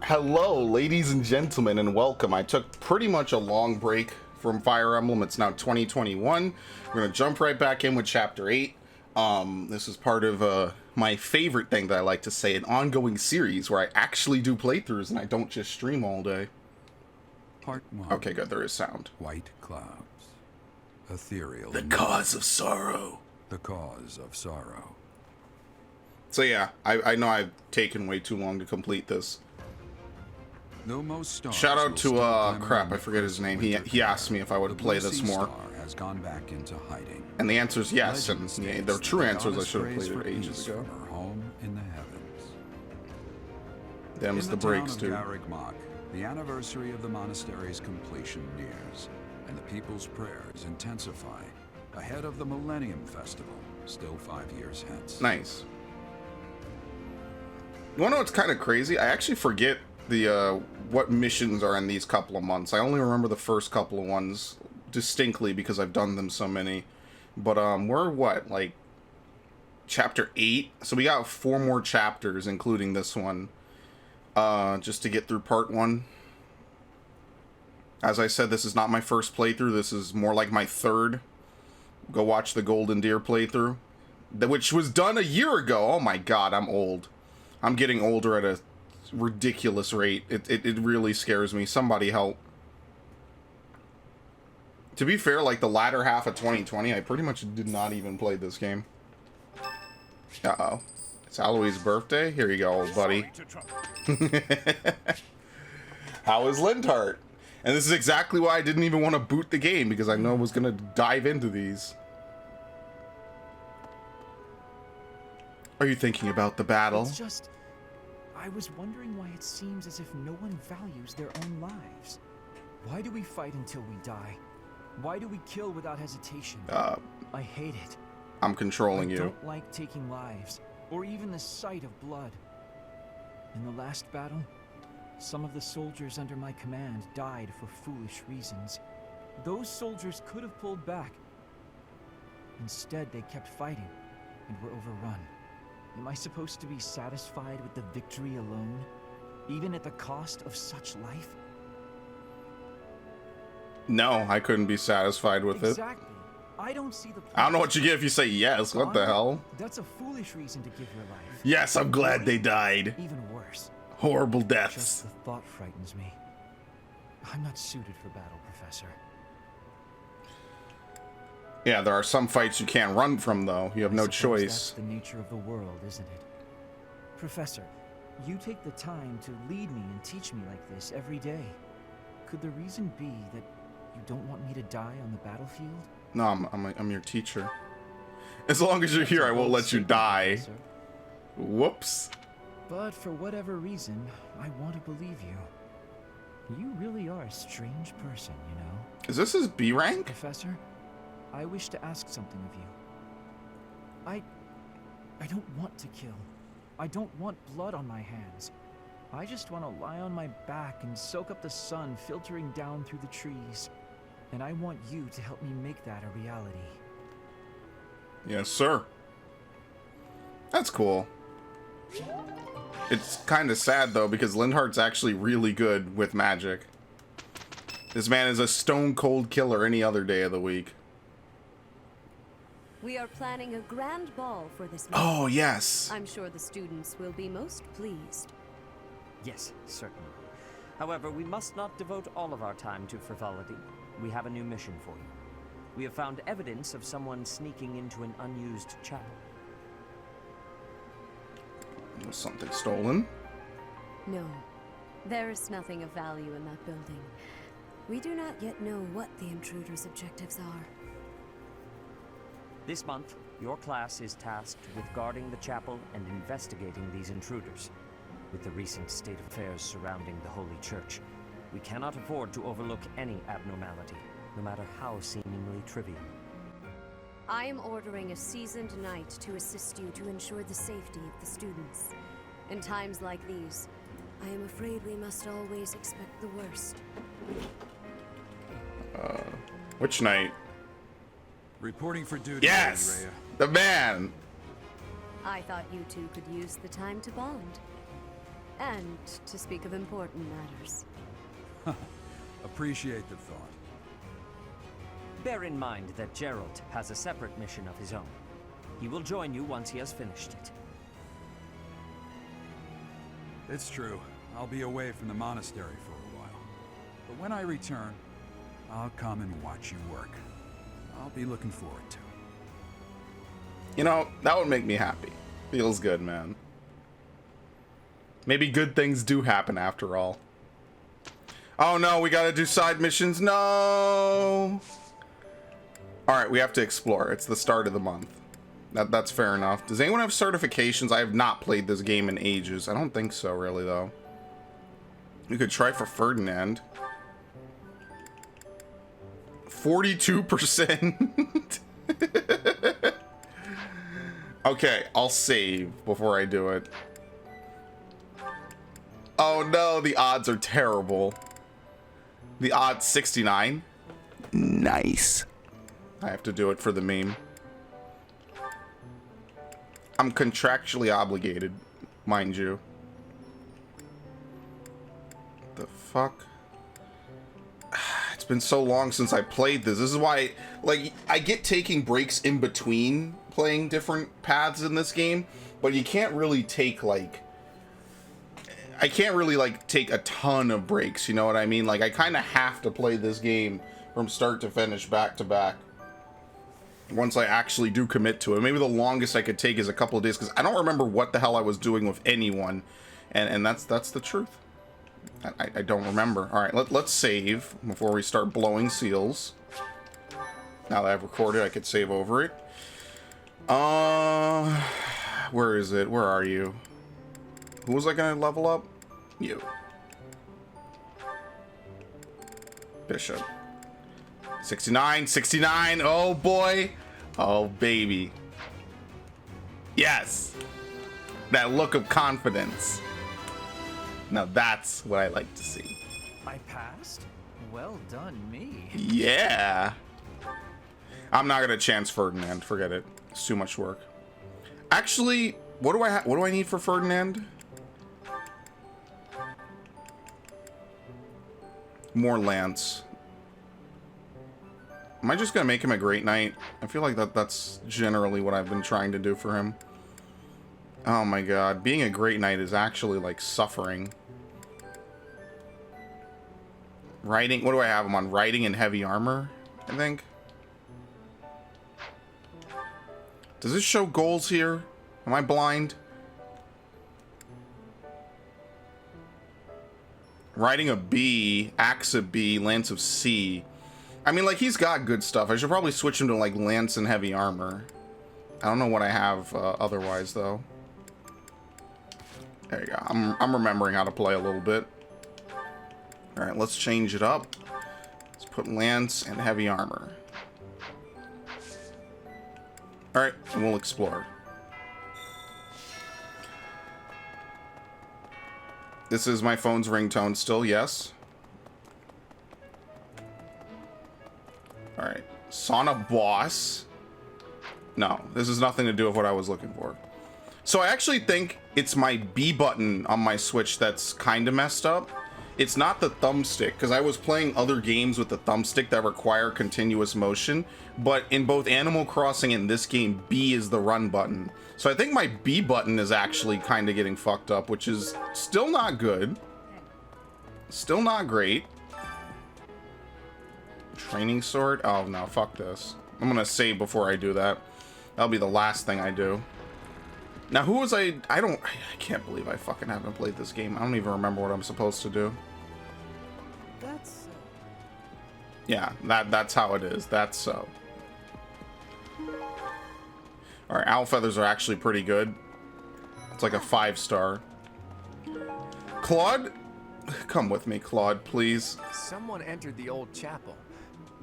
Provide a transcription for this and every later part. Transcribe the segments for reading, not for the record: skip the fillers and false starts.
Hello, ladies and gentlemen, and welcome. I took pretty much a long break from Fire Emblem. It's now 2021. We're going to jump right back in with Chapter 8. This is part of my favorite thing that I like to say, an ongoing series where I actually do playthroughs and I don't just stream all day. Part 1. Okay, good. There is sound. White clouds. Ethereal. The cause of sorrow. The cause of sorrow. So yeah, I know I've taken way too long to complete this. Though most stars Shout out to crap, I in forget his name. winter He asked me if I would play this more, star has gone back into hiding. and the answer is yes. And Legend yeah, states the that true the answer is I goddess should have prays played it for ages peace ago. from her home in the heavens. Them's In the breaks, town dude. of Garrigmach, the anniversary of the monastery's completion nears, and the people's prayers intensify ahead of the Millennium Festival, still 5 years hence. Nice. You wanna know what's kind of crazy? I actually forget the what missions are in these couple of months. I only remember the first couple of ones distinctly because I've done them so many. But we're what, like chapter 8? So we got 4 more chapters, including this one, just to get through part 1. As I said, this is not my first playthrough. This is more like my third. Go watch the Golden Deer playthrough, which was done a year ago. Oh my god, I'm old. I'm getting older at a ridiculous rate. It really scares me. Somebody help. To be fair, like the latter half of 2020, I pretty much did not even play this game. Uh-oh. It's Aloy's birthday? Here you go, old buddy. How is Lindhart? And this is exactly why I didn't even want to boot the game, because I know I was going to dive into these. Are you thinking about the battle? It's just, I was wondering why it seems as if no one values their own lives. Why do we fight until we die? Why do we kill without hesitation? I hate it. I'm controlling you. I don't like taking lives, or even the sight of blood. In the last battle, some of the soldiers under my command died for foolish reasons. Those soldiers could have pulled back. Instead, they kept fighting and were overrun. Am I supposed to be satisfied with the victory alone, even at the cost of such life? No, I couldn't be satisfied with it. Exactly. I don't see the point. I don't know what you get if you say yes. What the hell? That's a foolish reason to give your life. Yes, I'm glad they died. Even worse. Horrible Just deaths. the thought frightens me. I'm not suited for battle, Professor. Yeah, there are some fights you can't run from, though. You have no I suppose choice. That's the nature of the world, isn't it? Professor, you take the time to lead me and teach me like this every day. Could the reason be that you don't want me to die on the battlefield? No, I'm your teacher. As long as you're here, I won't let you die. Professor. Whoops. But for whatever reason, I want to believe you. You really are a strange person, you know. Is this his B rank? Professor, I wish to ask something of you. I don't want to kill. I don't want blood on my hands. I just want to lie on my back and soak up the sun filtering down through the trees. And I want you to help me make that a reality. Yes, sir. That's cool. It's kind of sad, though, because Lindhart's actually really good with magic. This man is a stone-cold killer any other day of the week. We are planning a grand ball for this month. Oh, yes. I'm sure the students will be most pleased. Yes, certainly. However, we must not devote all of our time to frivolity. We have a new mission for you. We have found evidence of someone sneaking into an unused chapel. Was something stolen? No, there is nothing of value in that building. We do not yet know what the intruder's objectives are. This month, your class is tasked with guarding the chapel and investigating these intruders. With the recent state of affairs surrounding the Holy Church, we cannot afford to overlook any abnormality, no matter how seemingly trivial. I am ordering a seasoned knight to assist you to ensure the safety of the students. In times like these, I am afraid we must always expect the worst. Which knight? Reporting for duty. Yes! Rhea. The man! I thought you two could use the time to bond. and to speak of important matters. Appreciate the thought. Bear in mind that Gerald has a separate mission of his own. He will join you once he has finished it. It's true. I'll be away from the monastery for a while. But when I return, I'll come and watch you work. I'll be looking forward to it. You know, that would make me happy. Feels good, man. Maybe good things do happen after all. Oh no, we gotta do side missions. No! Alright, we have to explore. It's the start of the month. That's fair enough. Does anyone have certifications? I have not played this game in ages. I don't think so, really, though. We could try for Ferdinand. 42%. Okay, I'll save before I do it. Oh no, the odds are terrible. The odds 69. Nice. I have to do it for the meme. I'm contractually obligated, mind you. The fuck? It's been so long since I played this. This is why, like, I get taking breaks in between playing different paths in this game, but you can't really take, like... I can't really, like, take a ton of breaks, you know what I mean? Like, I kind of have to play this game from start to finish, back to back. Once I actually do commit to it. Maybe the longest I could take is a couple of days, because I don't remember what the hell I was doing with anyone. And that's the truth. I don't remember. Alright, let's save before we start blowing seals. Now that I've recorded, I could save over it. Where is it? Where are you? Who was I gonna level up? You. Bishop. 69, 69, oh boy. Oh baby. Yes. That look of confidence. Now that's what I like to see. I passed? Well done, me. Yeah. I'm not gonna chance Ferdinand, forget it. It's too much work. Actually, what do I need for Ferdinand? More lance. Am I just gonna make him a great knight? I feel like that's generally what I've been trying to do for him. Oh my god, being a great knight is actually like suffering. Riding, what do I have him on? Riding and heavy armor, I think. Does this show goals here? Am I blind? Riding a B, axe a B, lance of C. I mean, like, he's got good stuff. I should probably switch him to, like, lance and heavy armor. I don't know what I have otherwise, though. There you go. I'm remembering how to play a little bit. Alright, let's change it up. Let's put lance and heavy armor. Alright, and we'll explore. This is my phone's ringtone still, yes. Alright. Sauna boss. No, this has nothing to do with what I was looking for. So I actually think it's my B button on my Switch that's kind of messed up. It's not the thumbstick, because I was playing other games with the thumbstick that require continuous motion, but in both Animal Crossing and this game, B is the run button. So I think my B button is actually kind of getting fucked up, which is still not good. Still not great. Training sword? Oh no, fuck this. I'm gonna save before I do that. That'll be the last thing I do. Now who was I can't believe I fucking haven't played this game. I don't even remember what I'm supposed to do. That's... Yeah, that's how it is. That's so. Alright, owl feathers are actually pretty good. It's like a 5-star. Claude? Come with me, Claude, please. Someone entered the old chapel.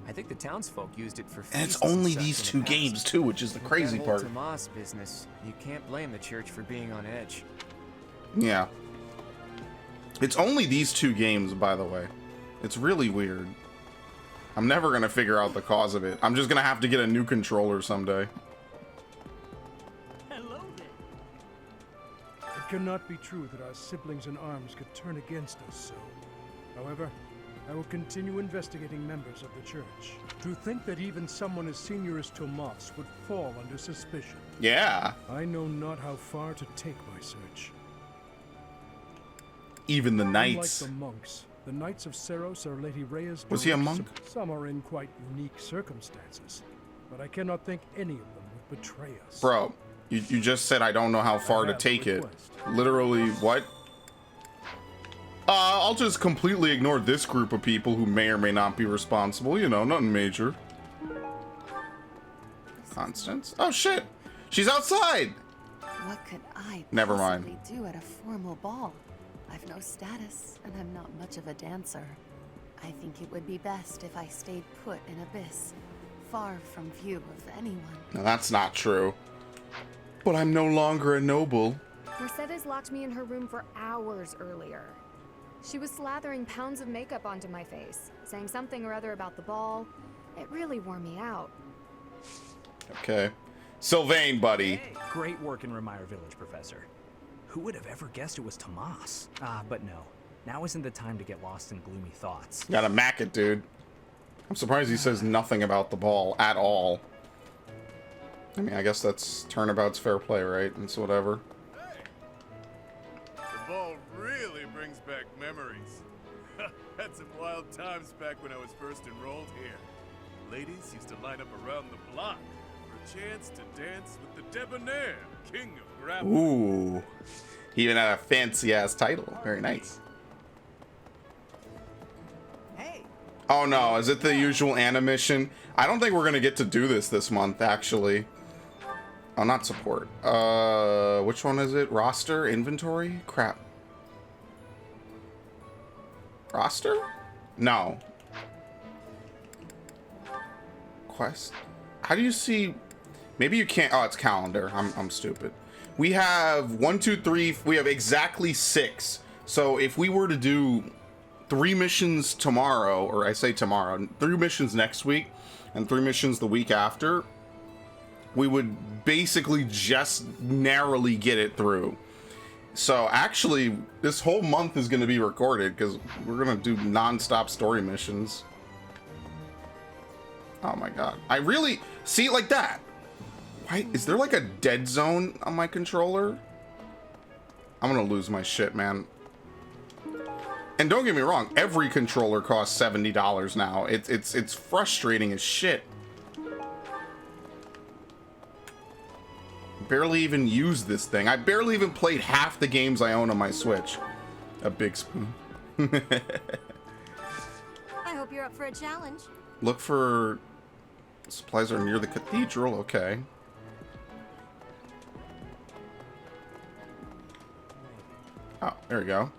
I think the townsfolk used it for feasts And it's and only such these in the two past. games, too, which is the crazy That part. whole Tomas business, you can't blame the church for being on edge. Yeah. It's only these two games, by the way. It's really weird. I'm never gonna figure out the cause of it. I'm just gonna have to get a new controller someday. Hello there. It cannot be true that our siblings in arms could turn against us so. However, I will continue investigating members of the church. To think that even someone as senior as Tomas would fall under suspicion. Yeah. I know not how far to take my search. Even the knights. Unlike the monks, the Knights of Seros are Lady Rhea's Was he a direct monk? Some are in quite unique circumstances, but I cannot think any of them would betray us. Bro, you just said I don't know how far to take it. Literally, what? I'll just completely ignore this group of people who may or may not be responsible. You know, nothing major. Constance? Oh, shit. She's outside. What could I Never mind. possibly do at a formal ball? I've no status, and I'm not much of a dancer. I think it would be best if I stayed put in Abyss, far from view of anyone. No, that's not true. But I'm no longer a noble. Mercedes locked me in her room for hours earlier. She was slathering pounds of makeup onto my face, saying something or other about the ball. It really wore me out. Okay. Sylvain, buddy. Hey, great work in Remire Village, Professor. Who would have ever guessed it was Tomas? But no. Now isn't the time to get lost in gloomy thoughts. Gotta mac it, dude. I'm surprised he says nothing about the ball at all. I mean, I guess that's turnabout's fair play, right? It's whatever. The ball really brings back memories. Had some wild times back when I was first enrolled here. Ladies used to line up around the block for a chance to dance with the Debonair, King of Gravel. Ooh. He even had a fancy-ass title. Very nice. Hey! Oh no, is it the usual animation? I don't think we're gonna get to do this month, actually. Oh, not support. Which one is it? Roster? Inventory? Crap. Roster? No. Quest? How do you see? Maybe you can't. Oh, it's calendar. I'm stupid. We have 1, 2, 3. We have exactly 6. So if we were to do 3 missions tomorrow, or I say tomorrow, 3 missions next week, and 3 missions the week after, we would basically just narrowly get it through. So actually, this whole month is going to be recorded because we're going to do non-stop story missions. Oh my god. I really... See, like that. Why? Is there like a dead zone on my controller? I'm going to lose my shit, man. And don't get me wrong, every controller costs $70 now. It's frustrating as shit. Barely even used this thing. I barely even played half the games I own on my Switch. A big spoon. I hope you're up for a challenge. Look for... Supplies are near the cathedral. Okay. Oh, there we go.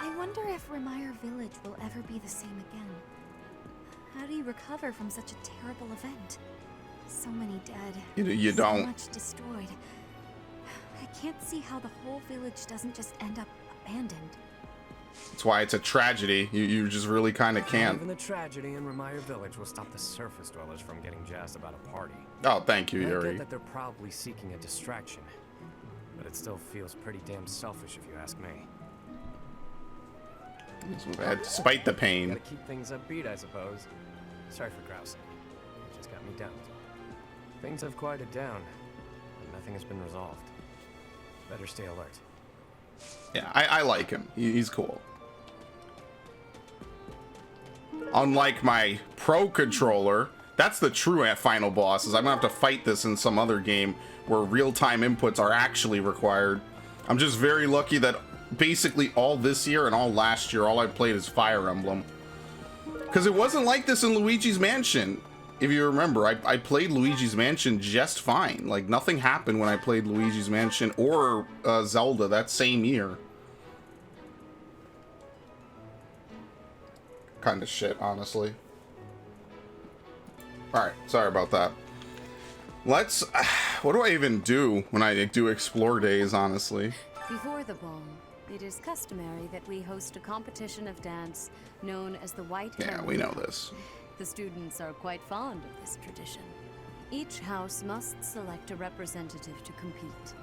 I wonder if Remire Village will ever be the same again. How do you recover from such a terrible event? So many dead. You don't. So much destroyed. I can't see how the whole village doesn't just end up abandoned. That's why it's a tragedy. You just really kind of can't. Even the tragedy in Remire Village will stop the surface dwellers from getting jazzed about a party. Oh, thank you, I Yuri. get that they're probably seeking a distraction, but it still feels pretty damn selfish if you ask me. Despite the pain. Gotta keep things upbeat, I suppose. Sorry for grousing. It just got me down. Things have quieted down, but nothing has been resolved. Better stay alert. Yeah, I like him. He's cool. Unlike my Pro controller, that's the true final boss. Is I'm gonna have to fight this in some other game where real-time inputs are actually required. I'm just very lucky that basically all this year and all last year, all I played is Fire Emblem. Because it wasn't like this in Luigi's Mansion. If you remember, I played Luigi's Mansion just fine. Like, nothing happened when I played Luigi's Mansion or Zelda that same year. Kind of shit, honestly. Alright, sorry about that. Let's... What do I even do when I do Explore Days, honestly? Before the ball, it is customary that we host a competition of dance known as the White Yeah, Herald. we know this. The students are quite fond of this tradition. Each house must select a representative to compete.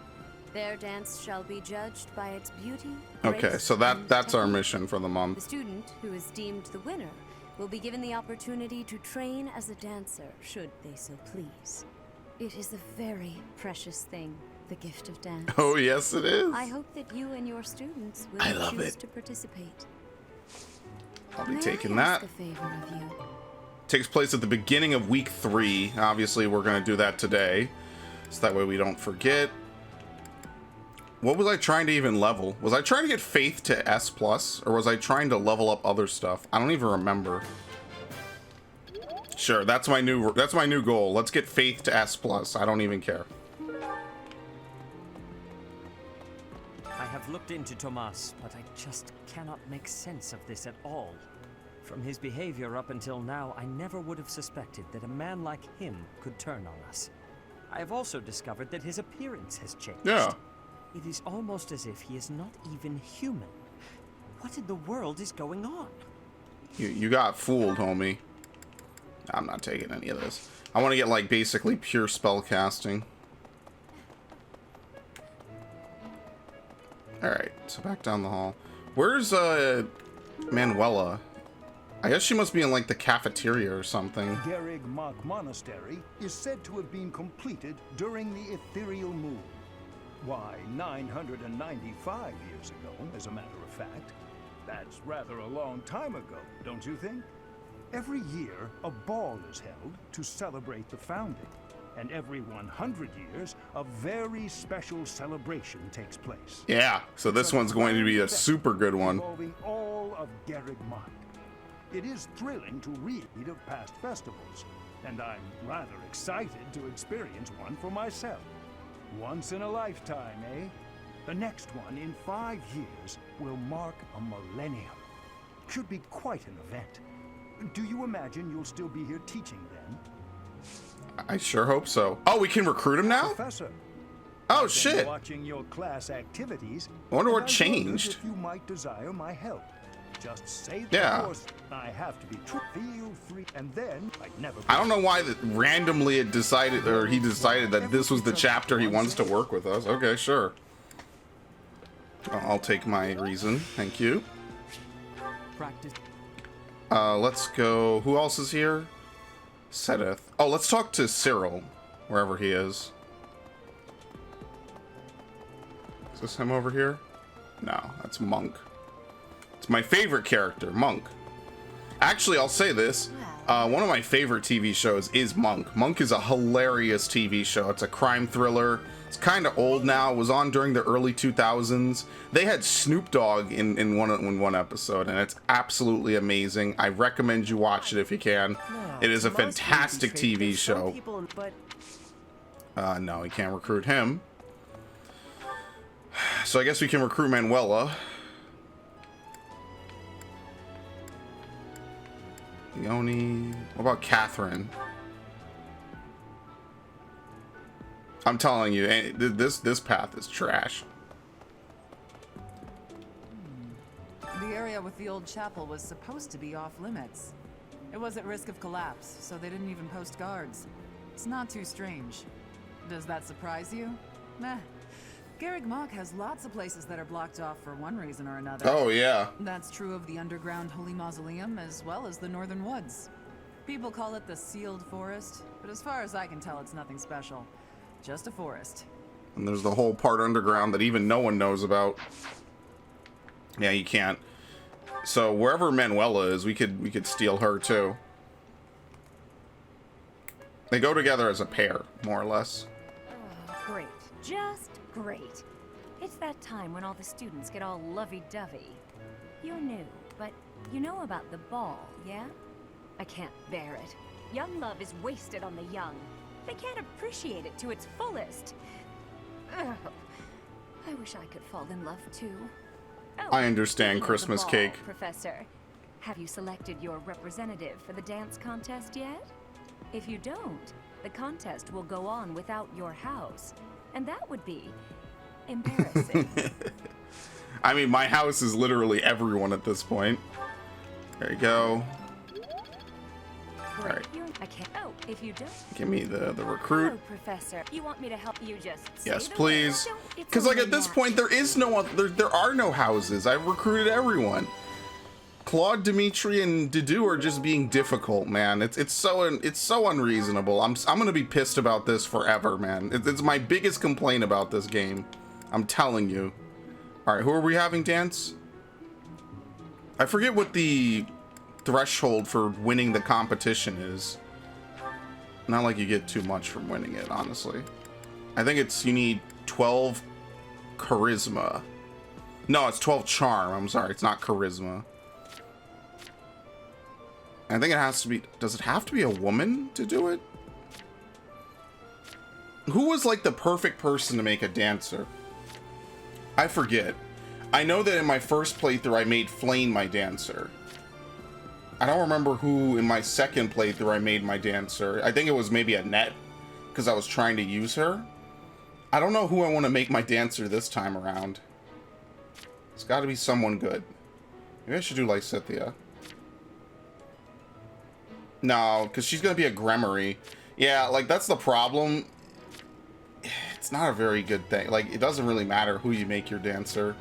Their dance shall be judged by its beauty. Okay, grace, so and that's our technique. mission for the The month. student who is deemed the winner will be given the opportunity to train as a dancer, should they so please. It is a very precious thing, the gift of dance. Oh, yes, it is. I hope that you and your students will I love choose it. to participate. I'll be May taking I ask that. a favor of you? Takes place at the beginning of week 3. Obviously, we're going to do that today, so that way we don't forget. What was I trying to even level? Was I trying to get faith to S+, or was I trying to level up other stuff? I don't even remember. Sure, that's my new goal. Let's get faith to S+. I don't even care. I have looked into Tomas, but I just cannot make sense of this at all. From his behavior up until now, I never would have suspected that a man like him could turn on us. I have also discovered that his appearance has changed. Yeah. It is almost as if he is not even human. What in the world is going on? You got fooled, homie. I'm not taking any of this. I want to get, like, basically pure spell casting. Alright, so back down the hall. Where's, Manuela? I guess she must be in, like, the cafeteria or something. Garrig Mach Monastery is said to have been completed during the ethereal moon. Why, 995 years ago, as a matter of fact. That's rather a long time ago, don't you think? Every year, a ball is held to celebrate the founding. And every 100 years, a very special celebration takes place. Yeah, so this one's going to be a super good one. Involving all of Garrig Mach. It is thrilling to read of past festivals, and I'm rather excited to experience one for myself. Once in a lifetime, eh? The next one in 5 years will mark a millennium. Should be quite an event. Do you imagine you'll still be here teaching then? I sure hope so. Oh, we can recruit him now? Professor. Oh, I've been shit. Watching your class activities. I wonder what and I changed. wondered if you might desire my help. Just say the Yeah. course. I have to be true. Feel free, and then I'd never. I don't know why that randomly it decided, or he decided that this was the chapter he wants to work with us. Okay, sure. I'll take my reason. Thank you. Practice. Let's go. Who else is here? Sedith. Oh, let's talk to Cyril, wherever he is. Is this him over here? No, that's Monk. It's my favorite character, Monk. Actually, I'll say this. One of my favorite TV shows is Monk. Monk is a hilarious TV show. It's a crime thriller. It's kind of old now. It was on during the early 2000s. They had Snoop Dogg in one episode, and it's absolutely amazing. I recommend you watch it if you can. It is a fantastic TV show. No, we can't recruit him. So I guess we can recruit Manuela. Leonie. What about Catherine? I'm telling you, this path is trash. The area with the old chapel was supposed to be off limits. It was at risk of collapse, so they didn't even post guards. It's not too strange. Does that surprise you? Meh. Garrig Mach has lots of places that are blocked off for one reason or another. Oh, yeah. That's true of the underground Holy Mausoleum as well as the Northern Woods. People call it the Sealed Forest, but as far as I can tell, it's nothing special. Just a forest. And there's the whole part underground that even no one knows about. Yeah, you can't. So wherever Manuela is, we could steal her too. They go together as a pair, more or less. Oh, great. Just great. It's that time when all the students get all lovey-dovey. You're new, but you know about the ball, yeah? I can't bear it. Young love is wasted on the young. They can't appreciate it to its fullest. Ugh. I wish I could fall in love too. Oh, I understand speaking of the Christmas ball, cake. Professor, have you selected your representative for the dance contest yet? If you don't, the contest will go on without your house, and that would be embarrassing. I mean, my house is literally everyone at this point. There you go. Great. All right. I can't. Oh, if you don't. Give me the recruit. Hello, Professor. You want me to help you just say Yes, the please. word? It's Because like only at this natural. point, there is no other, there are no houses. I've recruited everyone. Claude, Dimitri, and Dedu are just being difficult, man. It's so unreasonable. I'm gonna be pissed about this forever, man. It's my biggest complaint about this game. I'm telling you. All right, who are we having dance? I forget what the threshold for winning the competition is. Not like you get too much from winning it, honestly. I think it's you need 12 charisma. No, it's 12 charm. I'm sorry, it's not charisma. I think it has to be... Does it have to be a woman to do it? Who was like the perfect person to make a dancer? I forget. I know that in my first playthrough I made Flame my dancer. I don't remember who in my second playthrough I made my dancer. I think it was maybe Annette, because I was trying to use her. I don't know who I want to make my dancer this time around. It's got to be someone good. Maybe I should do Lysithea. No, because she's going to be a Gremory. Yeah, like, that's the problem. It's not a very good thing. Like, it doesn't really matter who you make your dancer.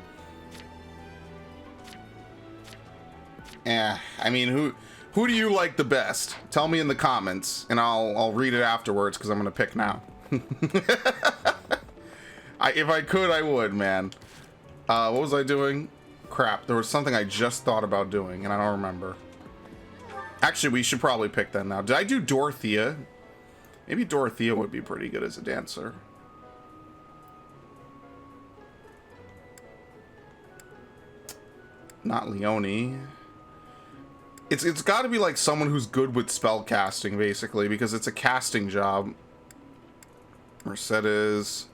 I mean, who do you like the best? Tell me in the comments, and I'll read it afterwards, because I'm going to pick now. If I could, I would, man. What was I doing? Crap, there was something I just thought about doing, and I don't remember. Actually, we should probably pick that now. Did I do Dorothea? Maybe Dorothea would be pretty good as a dancer. Not Leonie. It's got to be like someone who's good with spell casting, basically, because it's a casting job. Mercedes.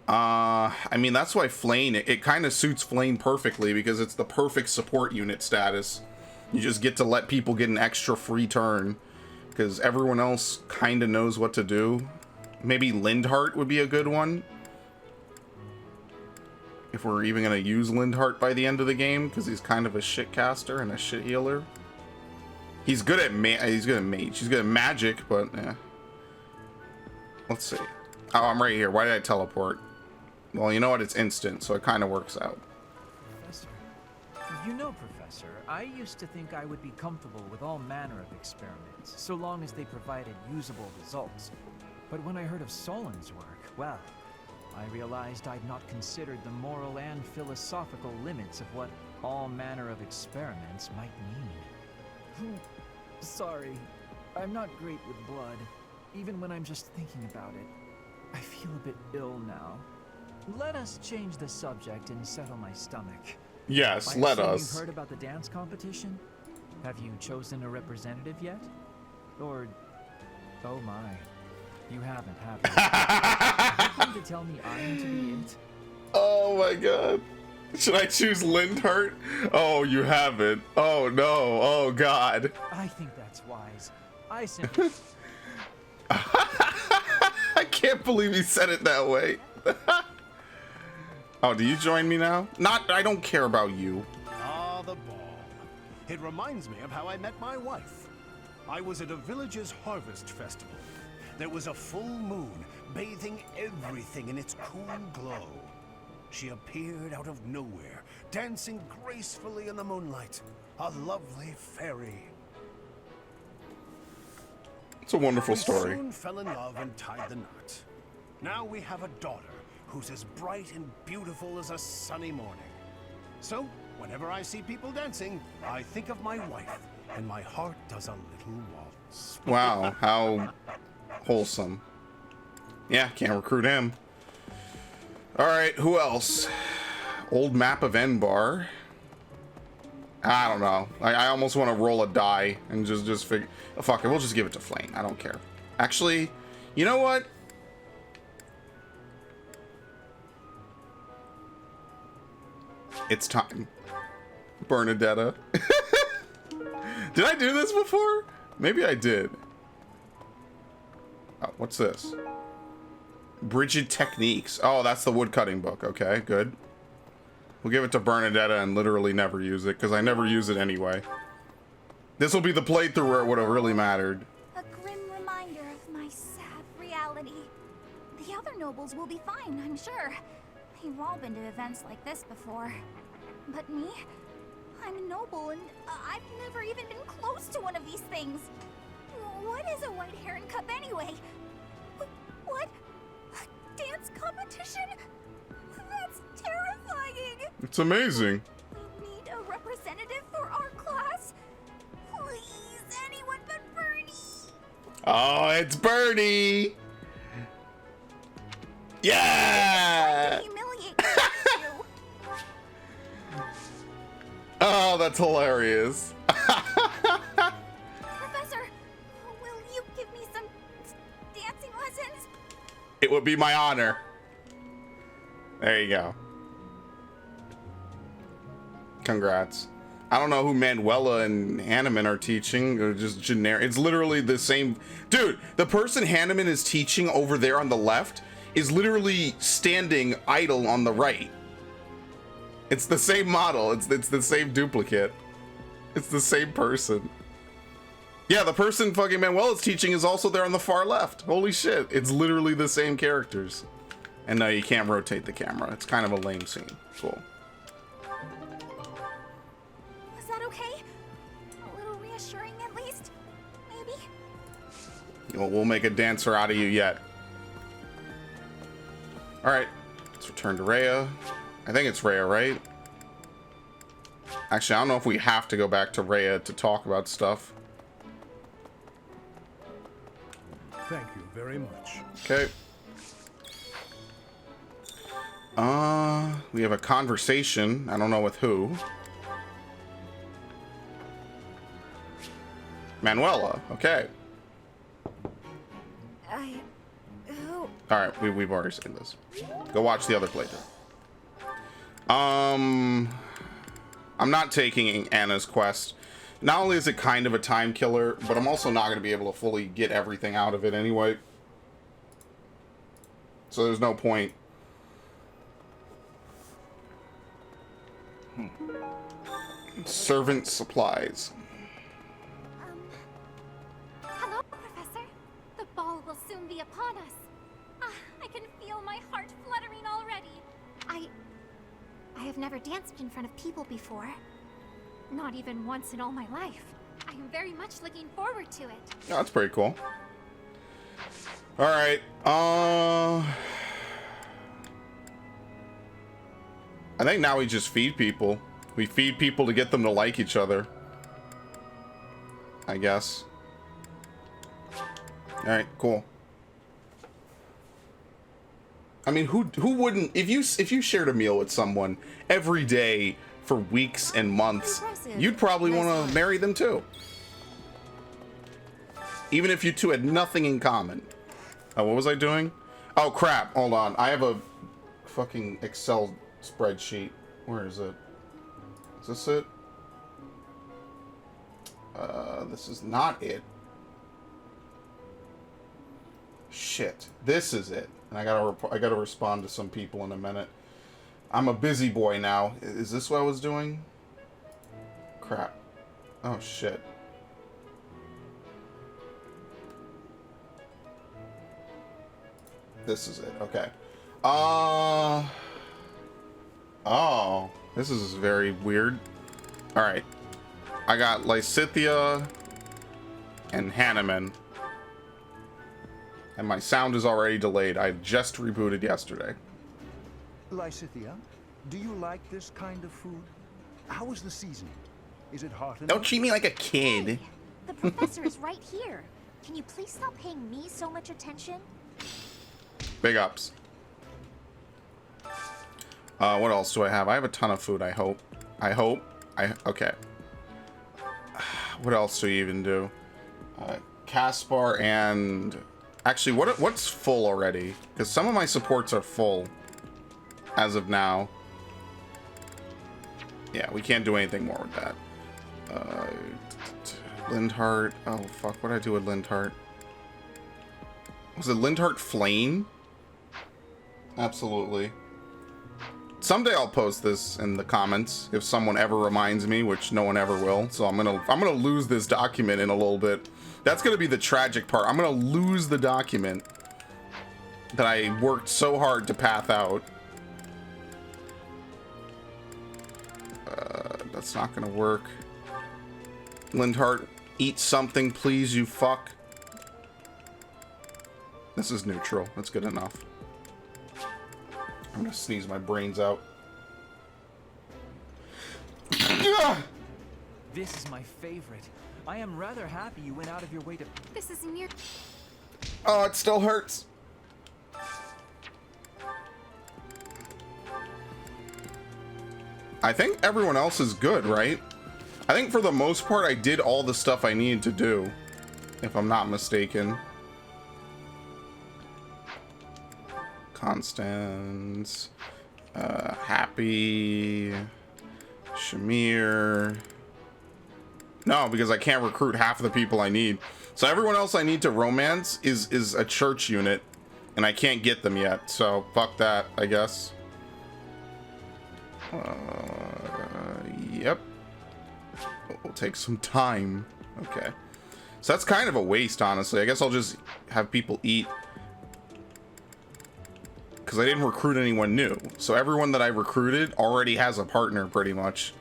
I mean, that's why Flame, it kind of suits Flame perfectly, because it's the perfect support unit status. You just get to let people get an extra free turn, because everyone else kind of knows what to do. Maybe Lindhart would be a good one. If we're even going to use Lindhart by the end of the game, because he's kind of a shit caster and a shit healer. He's good at mage. He's good at magic, but yeah. Let's see. Oh, I'm right here. Why did I teleport? Well, you know what? It's instant, so it kind of works out. Professor, you know, Professor, I used to think I would be comfortable with all manner of experiments, so long as they provided usable results. But when I heard of Solon's work, well, I realized I'd not considered the moral and philosophical limits of what all manner of experiments might mean. Sorry, I'm not great with blood. Even when I'm just thinking about it, I feel a bit ill now. Let us change the subject and settle my stomach. Yes, I let assume us. You've heard about the dance competition? Have you chosen a representative yet? Or... oh my. You haven't, have you? Are you going to tell me I'm to be it? Oh my god. Should I choose Lindhart? Oh, you haven't. Oh no. Oh god. I think that's wise. I simply... I can't believe he said it that way. Oh, do you join me now? I don't care about you. Ah, the ball. It reminds me of how I met my wife. I was at a village's harvest festival. There was a full moon, bathing everything in its cool glow. She appeared out of nowhere, dancing gracefully in the moonlight. A lovely fairy. It's a wonderful We story. soon fell in love and tied the knot. Now we have a daughter who's as bright and beautiful as a sunny morning. So, whenever I see people dancing, I think of my wife, and my heart does a little waltz. Wow, how wholesome. Yeah, can't recruit him. Alright, who else? Old map of Enbar. I don't know. I almost want to roll a die and just figure... fuck it, we'll just give it to Flame. I don't care. Actually, you know what? It's time. Bernadetta. Did I do this before? Maybe I did. Oh, what's this? Brigid Techniques. Oh, that's the woodcutting book. Okay, good. We'll give it to Bernadetta and literally never use it, because I never use it anyway. This will be the playthrough where it would have really mattered. A grim reminder of my sad reality. The other nobles will be fine, I'm sure. They've all been to events like this before. But me? I'm a noble and I've never even been close to one of these things. What is a white heron cup anyway? What? A dance competition? That's terrifying! It's amazing. We need a representative for our class? Please, anyone but Bernie! Oh, it's Bernie! Yeah! Humiliate you. Oh, that's hilarious. Professor, will you give me some dancing lessons? It would be my honor. There you go. Congrats. I don't know who Manuela and Hanneman are teaching. They're just generic. It's literally the same. Dude, the person Hanneman is teaching over there on the left is literally standing idle on the right. It's the same model. It's the same duplicate. It's the same person. Yeah, the person fucking Manuela's teaching is also there on the far left. Holy shit. It's literally the same characters. And no, you can't rotate the camera. It's kind of a lame scene. Cool. Was that okay? A little reassuring at least? Maybe? We'll make a dancer out of you yet. Alright. Let's return to Rhea. I think it's Rhea, right? Actually, I don't know if we have to go back to Rhea to talk about stuff. Thank you very much. Okay. We have a conversation. I don't know with who. Manuela. Okay. Who? Alright, we've already seen this. Go watch the other playthrough. I'm not taking Anna's quest. Not only is it kind of a time killer, but I'm also not going to be able to fully get everything out of it anyway. So there's no point. Servant supplies. Hello, Professor. The ball will soon be upon us. I can feel my heart fluttering already. I have never danced in front of people before. Not even once in all my life. I am very much looking forward to it. Oh, that's pretty cool. Alright, I think now we just feed people. We feed people to get them to like each other. I guess. Alright, cool. I mean, who wouldn't, if you shared a meal with someone every day for weeks and months, you'd probably want to marry them too. Even if you two had nothing in common. Oh, what was I doing? Oh crap, hold on. I have a fucking Excel spreadsheet. Where is it? Is this it? This is not it. Shit. This is it. And I gotta respond to some people in a minute. I'm a busy boy now. Is this what I was doing? Crap. Oh shit. This is it. Okay. Oh, this is very weird. All right. I got Lysithia and Hanneman. And my sound is already delayed. I just rebooted yesterday. Lysithia, do you like this kind of food? How is the seasoning? Is it hot enough? Don't treat me like a kid. Hey, the professor is right here. Can you please stop paying me so much attention? Big ups. What else do I have? I have a ton of food, I hope. Okay. What else do you even do? Caspar and... Actually, what's full already? Because some of my supports are full. As of now. Yeah, we can't do anything more with that. Lindhart. Oh, fuck. What did I do with Lindhart? Was it Lindhart Flame? Absolutely. Someday I'll post this in the comments if someone ever reminds me, which no one ever will. So I'm gonna lose this document in a little bit. That's gonna be the tragic part. I'm gonna lose the document that I worked so hard to path out. That's not gonna work. Lindhart, eat something, please, you fuck. This is neutral. That's good enough. I'm gonna sneeze my brains out. This is my favorite. I am rather happy you went out of your way to... This isn't your... Oh, it still hurts. I think everyone else is good, right? I think for the most part, I did all the stuff I needed to do, if I'm not mistaken. Constance, Happy, Shamir. No, because I can't recruit half of the people I need. So everyone else I need to romance is a church unit, and I can't get them yet. So fuck that, I guess. Yep. It'll take some time. Okay. So that's kind of a waste, honestly. I guess I'll just have people eat. Because I didn't recruit anyone new. So everyone that I recruited already has a partner, pretty much.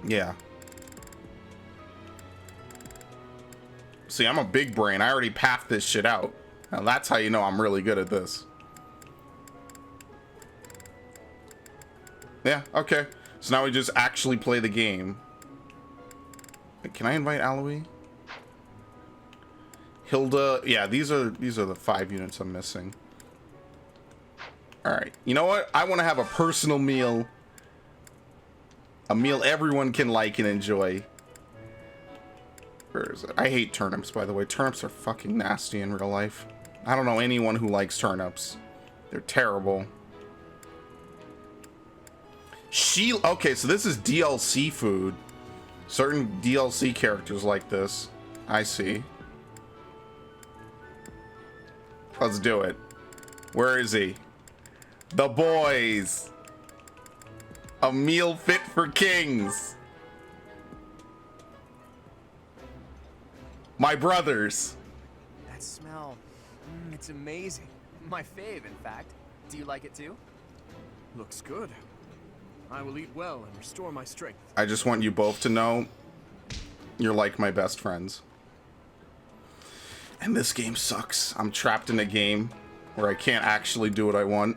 Yeah. See, I'm a big brain. I already pathed this shit out. Now that's how you know I'm really good at this. Yeah, okay. So now we just actually play the game. Wait, can I invite Aloe? Hilda, yeah, these are the 5 units I'm missing. All right, you know what? I want to have a personal meal. A meal everyone can like and enjoy. Where is it? I hate turnips, by the way. Turnips are fucking nasty in real life. I don't know anyone who likes turnips. They're terrible. Okay, so this is DLC food. Certain DLC characters like this. I see. Let's do it. Where is he? The boys. A meal fit for kings. My brothers. That smell, it's amazing. My fave, in fact. Do you like it too? Looks good. I will eat well and restore my strength. I just want you both to know you're like my best friends. And this game sucks. I'm trapped in a game where I can't actually do what I want.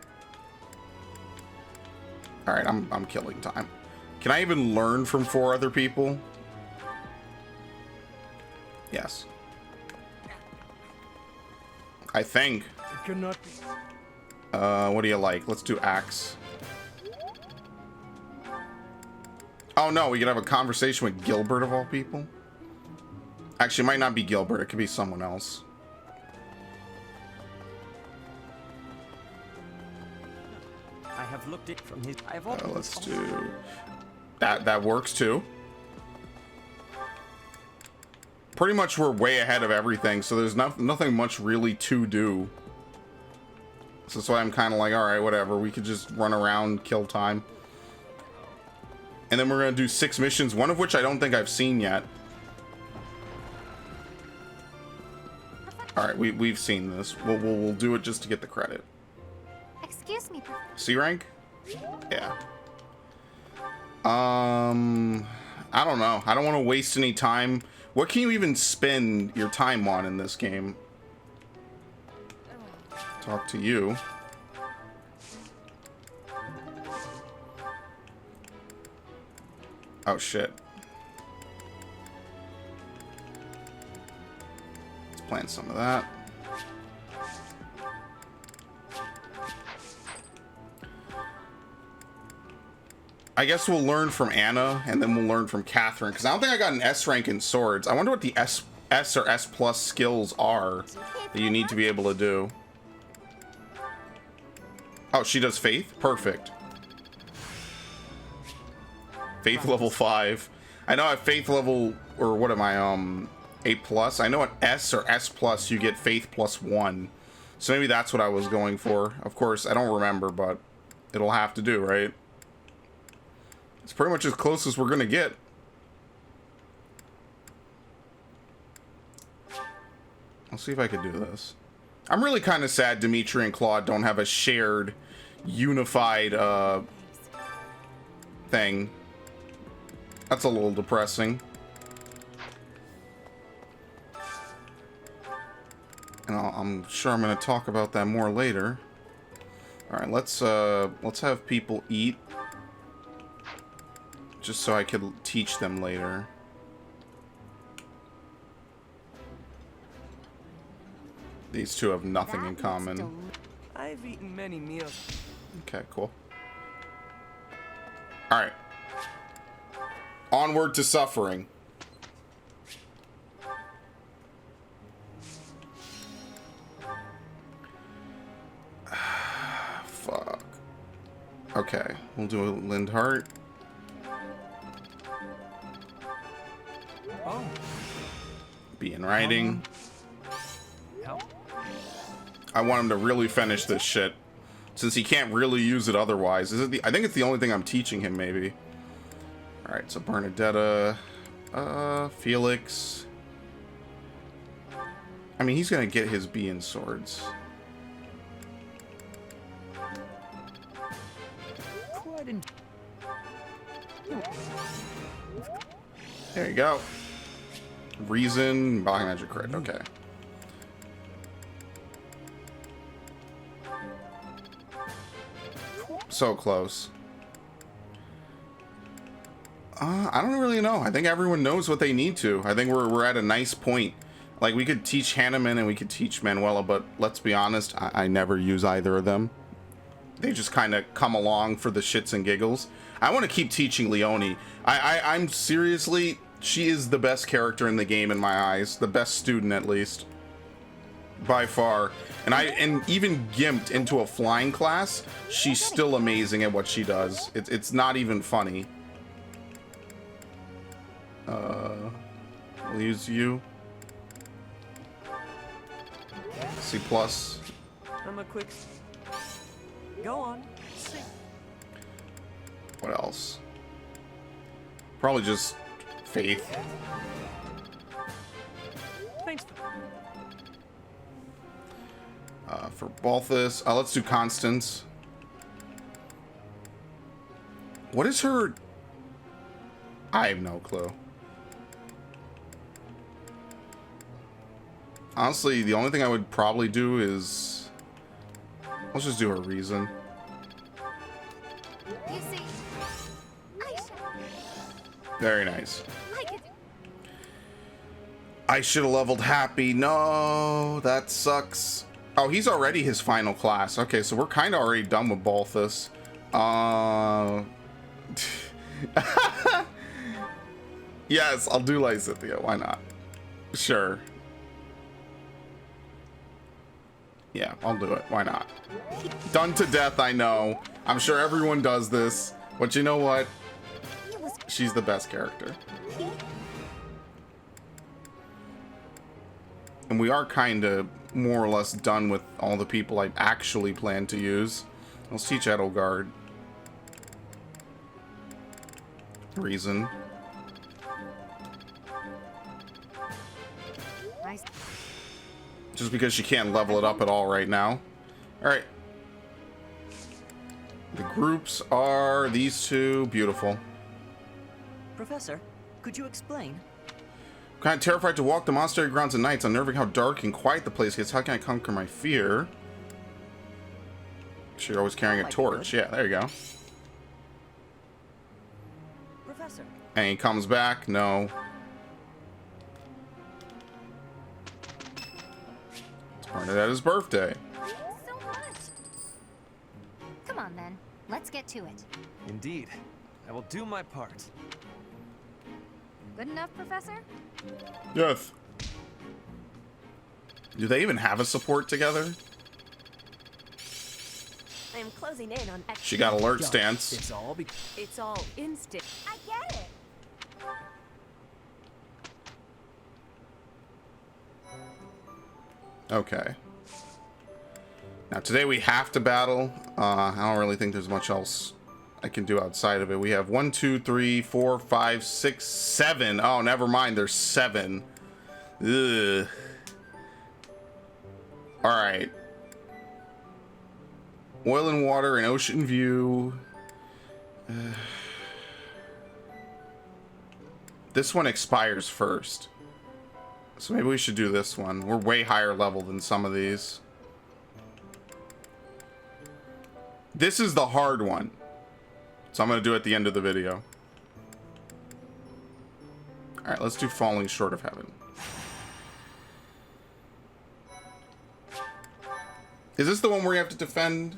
All right, I'm killing time. Can I even learn from 4 other people? Yes. I think. It cannot be. What do you like? Let's do axe. Oh no, we could have a conversation with Gilbert of all people. Actually, it might not be Gilbert. It could be someone else. I have looked it from his. Let's do that. That works too. Pretty much, we're way ahead of everything, so there's nothing much really to do. So that's why I'm kind of like, all right, whatever. We could just run around, kill time. And then we're gonna do 6 missions, one of which I don't think I've seen yet. All right, we've seen this. We'll do it just to get the credit. Excuse me. C rank? Yeah. I don't know. I don't want to waste any time. What can you even spend your time on in this game? Talk to you. Oh shit. Let's plan some of that. I guess we'll learn from Anna, and then we'll learn from Catherine, because I don't think I got an S rank in swords. I wonder what the S or S plus skills are that you need to be able to do. Oh, she does faith? Perfect. Faith level 5. I know at faith level, or what am I, 8 plus. I know at S or S plus you get faith plus 1. So maybe that's what I was going for. Of course, I don't remember, but it'll have to do, right? It's pretty much as close as we're gonna get. I'll see if I can do this. I'm really kind of sad Dimitri and Claude don't have a shared, unified, thing. That's a little depressing. And I'm sure I'm going to talk about that more later. All right, let's have people eat, just so I could teach them later. These two have nothing in common. I've eaten many meals. Okay, cool. All right. Onward to suffering. Fuck. Okay, we'll do a Lindhart. Oh. Be in writing. Help. I want him to really finish this shit, since he can't really use it otherwise. Is it I think it's the only thing I'm teaching him, maybe. All right, so Bernadetta, Felix. I mean, he's gonna get his B in swords. There you go. Reason, Body Magic Crit. Okay. So close. I don't really know. I think everyone knows what they need to. I think we're at a nice point. Like, we could teach Hanneman and we could teach Manuela, but let's be honest, I never use either of them. They just kind of come along for the shits and giggles. I want to keep teaching Leonie. I'm seriously, she is the best character in the game in my eyes. The best student, at least. By far. And even gimped into a flying class, she's still amazing at what she does. It's not even funny. We'll use you. C+. I'm a quick... Go on. Sing. What else? Probably just Faith. Thanks. For Balthus, let's do Constance. What is her... I have no clue. Honestly, the only thing I would probably do is... Let's just do her reason. You see, Very nice. I should have leveled Happy. No, that sucks. Oh, he's already his final class. Okay, so we're kind of already done with Balthus. Yes, I'll do Lysithea. Why not? Sure. Yeah, I'll do it. Why not? Done to death, I know. I'm sure everyone does this. But you know what? She's the best character. And we are kind of more or less done with all the people I actually plan to use. Let's teach Edelgard. Reason. Just because she can't level it up at all right now. Alright. The groups are these two. Beautiful. Professor, could you explain? I'm kind of terrified to walk the monastery grounds at night. It's unnerving how dark and quiet the place gets. How can I conquer my fear? So you're always carrying a torch. Yeah, there you go. Professor. And he comes back. No. It's Bernadetta's birthday. so much. Come on then, let's get to it. Indeed. I will do my part. Good enough, Professor? Yes. Do they even have a support together? I am closing in on. She got alert stance. It's all instinct. I get it. Okay. Now today we have to battle. I don't really think there's much else I can do outside of it. We have 1, 2, 3, 4, 5, 6, 7. Oh, never mind. There's 7. Ugh. All right. Oil and water and ocean view. This one expires first. So maybe we should do this one. We're way higher level than some of these. This is the hard one. So I'm going to do it at the end of the video. Alright, let's do Falling Short of Heaven. Is this the one where you have to defend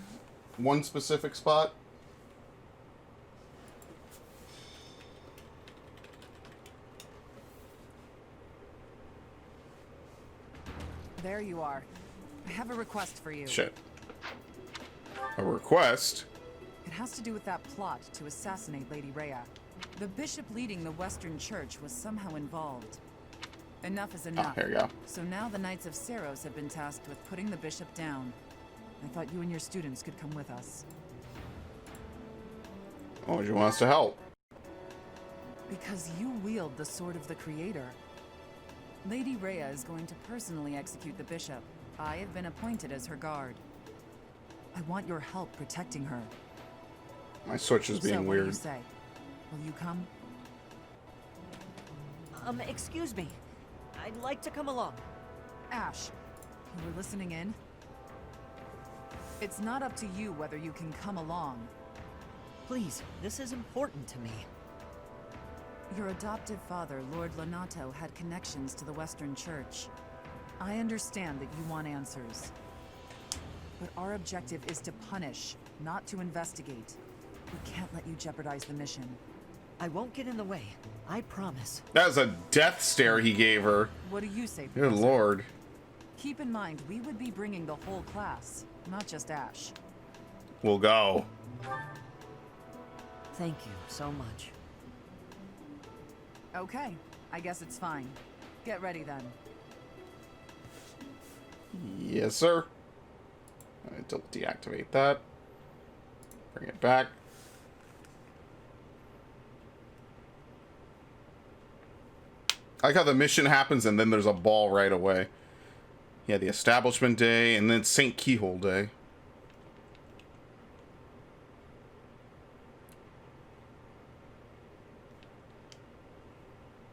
one specific spot? There you are. I have a request for you. Shit. A request? It has to do with that plot to assassinate Lady Rhea. The bishop leading the Western Church was somehow involved. Enough is enough. Oh, here you go. So now the Knights of Seros have been tasked with putting the bishop down. I thought you and your students could come with us. Oh, you want us to help? Because you wield the Sword of the Creator. Lady Rhea is going to personally execute the bishop. I have been appointed as her guard. I want your help protecting her. My switch is being so, what weird. do you say? Will you come? Excuse me. I'd like to come along. Ash, you were listening in? It's not up to you whether you can come along. Please, this is important to me. Your adoptive father, Lord Lonato, had connections to the Western Church. I understand that you want answers. But our objective is to punish, not to investigate. We can't let you jeopardize the mission. I won't get in the way. I promise. That was a death stare he gave her. What do you say, Good Professor? lord. Keep in mind, we would be bringing the whole class, not just Ash. We'll go. Thank you so much. Okay, I guess it's fine. Get ready then. Yes, sir. I deactivate that. Bring it back. I like how the mission happens and then there's a ball right away. Yeah, the Establishment Day and then St. Keyhole Day.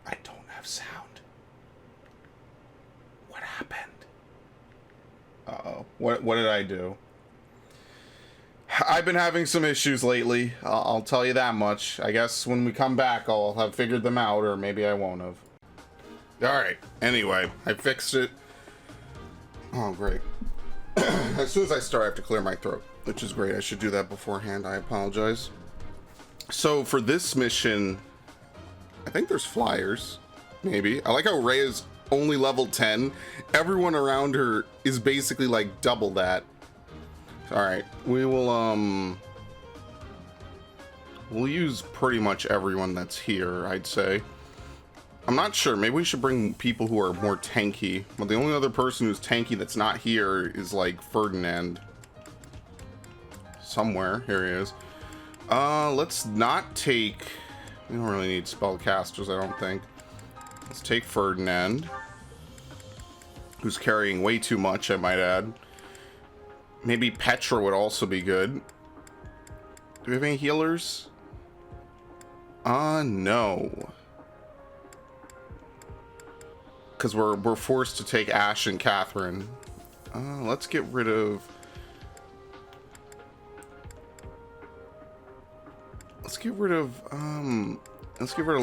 I don't have sound. What happened? Uh-oh. What did I do? I've been having some issues lately. I'll tell you that much. I guess when we come back, I'll have figured them out, or maybe I won't have. Alright, anyway, I fixed it. Oh, great. As soon as I start, I have to clear my throat, which is great. I should do that beforehand. I apologize. So, for this mission, I think there's flyers. Maybe. I like how Rhea's only level 10. Everyone around her is basically like double that. Alright, we will, we'll use pretty much everyone that's here, I'd say. I'm not sure. Maybe we should bring people who are more tanky. Well, the only other person who's tanky that's not here is, like, Ferdinand. Somewhere. Here he is. Let's not take... We don't really need spellcasters, I don't think. Let's take Ferdinand. Who's carrying way too much, I might add. Maybe Petra would also be good. Do we have any healers? No. Because we're forced to take Ash and Catherine. Let's get rid of... Let's get rid of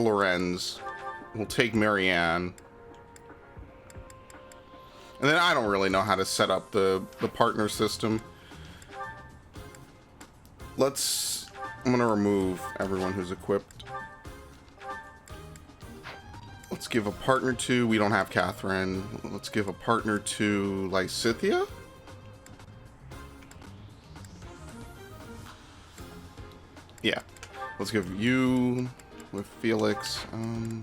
Lorenz. We'll take Marianne. And then I don't really know how to set up the partner system. I'm gonna remove everyone who's equipped. Let's give a partner to... We don't have Catherine. Let's give a partner to Lysithea? Yeah. Let's give you with Felix. I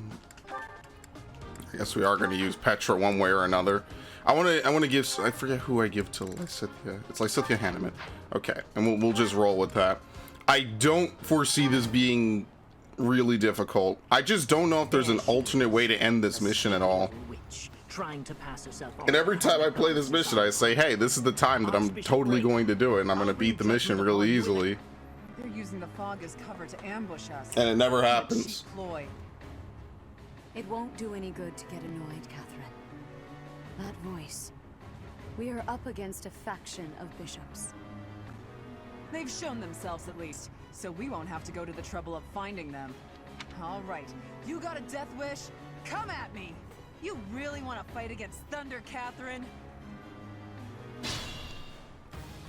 guess we are going to use Petra one way or another. I want to give. I forget who I give to Lysithia. It's Lysithia Hanneman. Okay, and we'll just roll with that. I don't foresee this being really difficult. I just don't know if there's an alternate way to end this mission at all. Trying to pass herself off. And every time I play this mission, I say, hey, this is the time that I'm totally going to do it, and I'm going to beat the mission really easily. They're using the fog as cover to ambush us. And it never happens. Ploy. It won't do any good to get annoyed, Catherine. That voice. We are up against a faction of bishops. They've shown themselves at least, so we won't have to go to the trouble of finding them. All right, you got a death wish? Come at me! You really want to fight against Thunder, Catherine?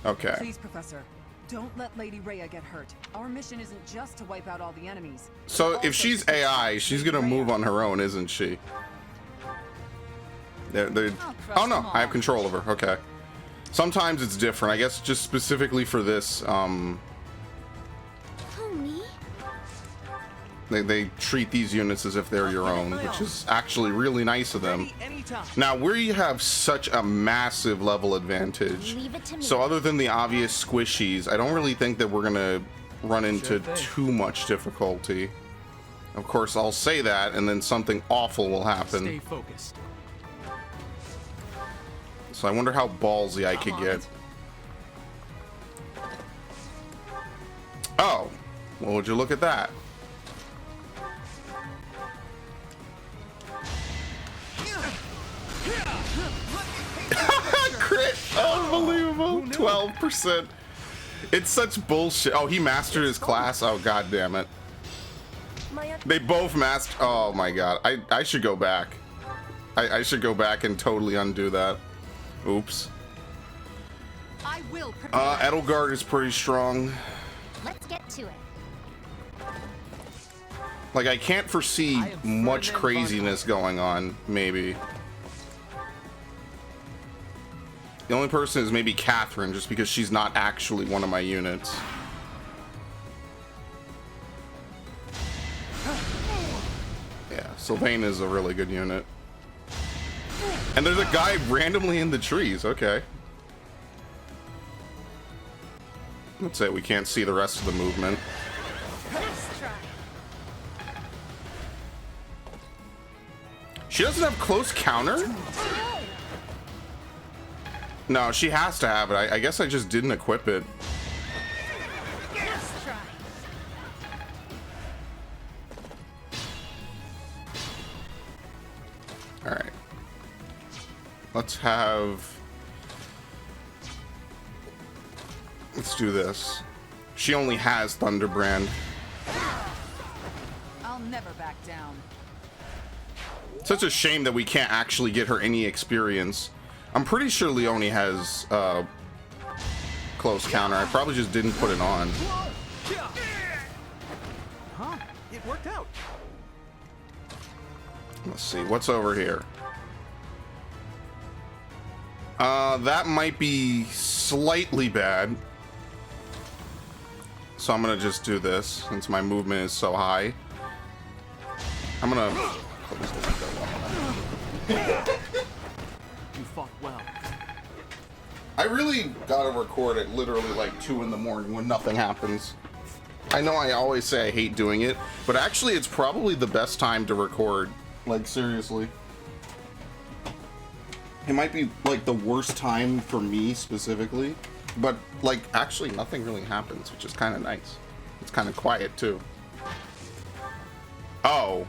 Okay. Please, Professor, don't let Lady Rhea get hurt. Our mission isn't just to wipe out all the enemies. So if she's AI, she's gonna move on her own, isn't she? Oh no, I have control of her. Okay. Sometimes it's different. I guess just specifically for this, they treat these units as if they're your own, which is actually really nice of them. Now, we have such a massive level advantage. So other than the obvious squishies, I don't really think that we're gonna run into too much difficulty. Of course, I'll say that, and then something awful will happen. Stay focused. So I wonder how ballsy I could get. Oh, well, would you look at that? Crit! Unbelievable! 12%. It's such bullshit. Oh, he mastered his class? Oh, god damn it. They both mastered. Oh my god. I should go back. I should go back and totally undo that. Oops. I will Edelgard is pretty strong. Let's get to it. Like, I can't foresee much craziness going on, maybe. The only person is maybe Catherine, just because she's not actually one of my units. Yeah, Sylvain is a really good unit. And there's a guy randomly in the trees, okay. That's it, we can't see the rest of the movement. She doesn't have close counter? No, she has to have it. I guess I just didn't equip it. Alright. Let's do this. She only has Thunderbrand. I'll never back down. Such a shame that we can't actually get her any experience. I'm pretty sure Leone has close counter. I probably just didn't put it on. Huh? It worked out. Let's see, what's over here? That might be slightly bad. So I'm gonna just do this since my movement is so high. I'm gonna close the window. You fought well. I really gotta record at literally like 2 in the morning when nothing happens. I know I always say I hate doing it, but actually it's probably the best time to record. Like, seriously. It might be like the worst time for me specifically, but like actually nothing really happens, which is kind of nice. It's kind of quiet too. Oh.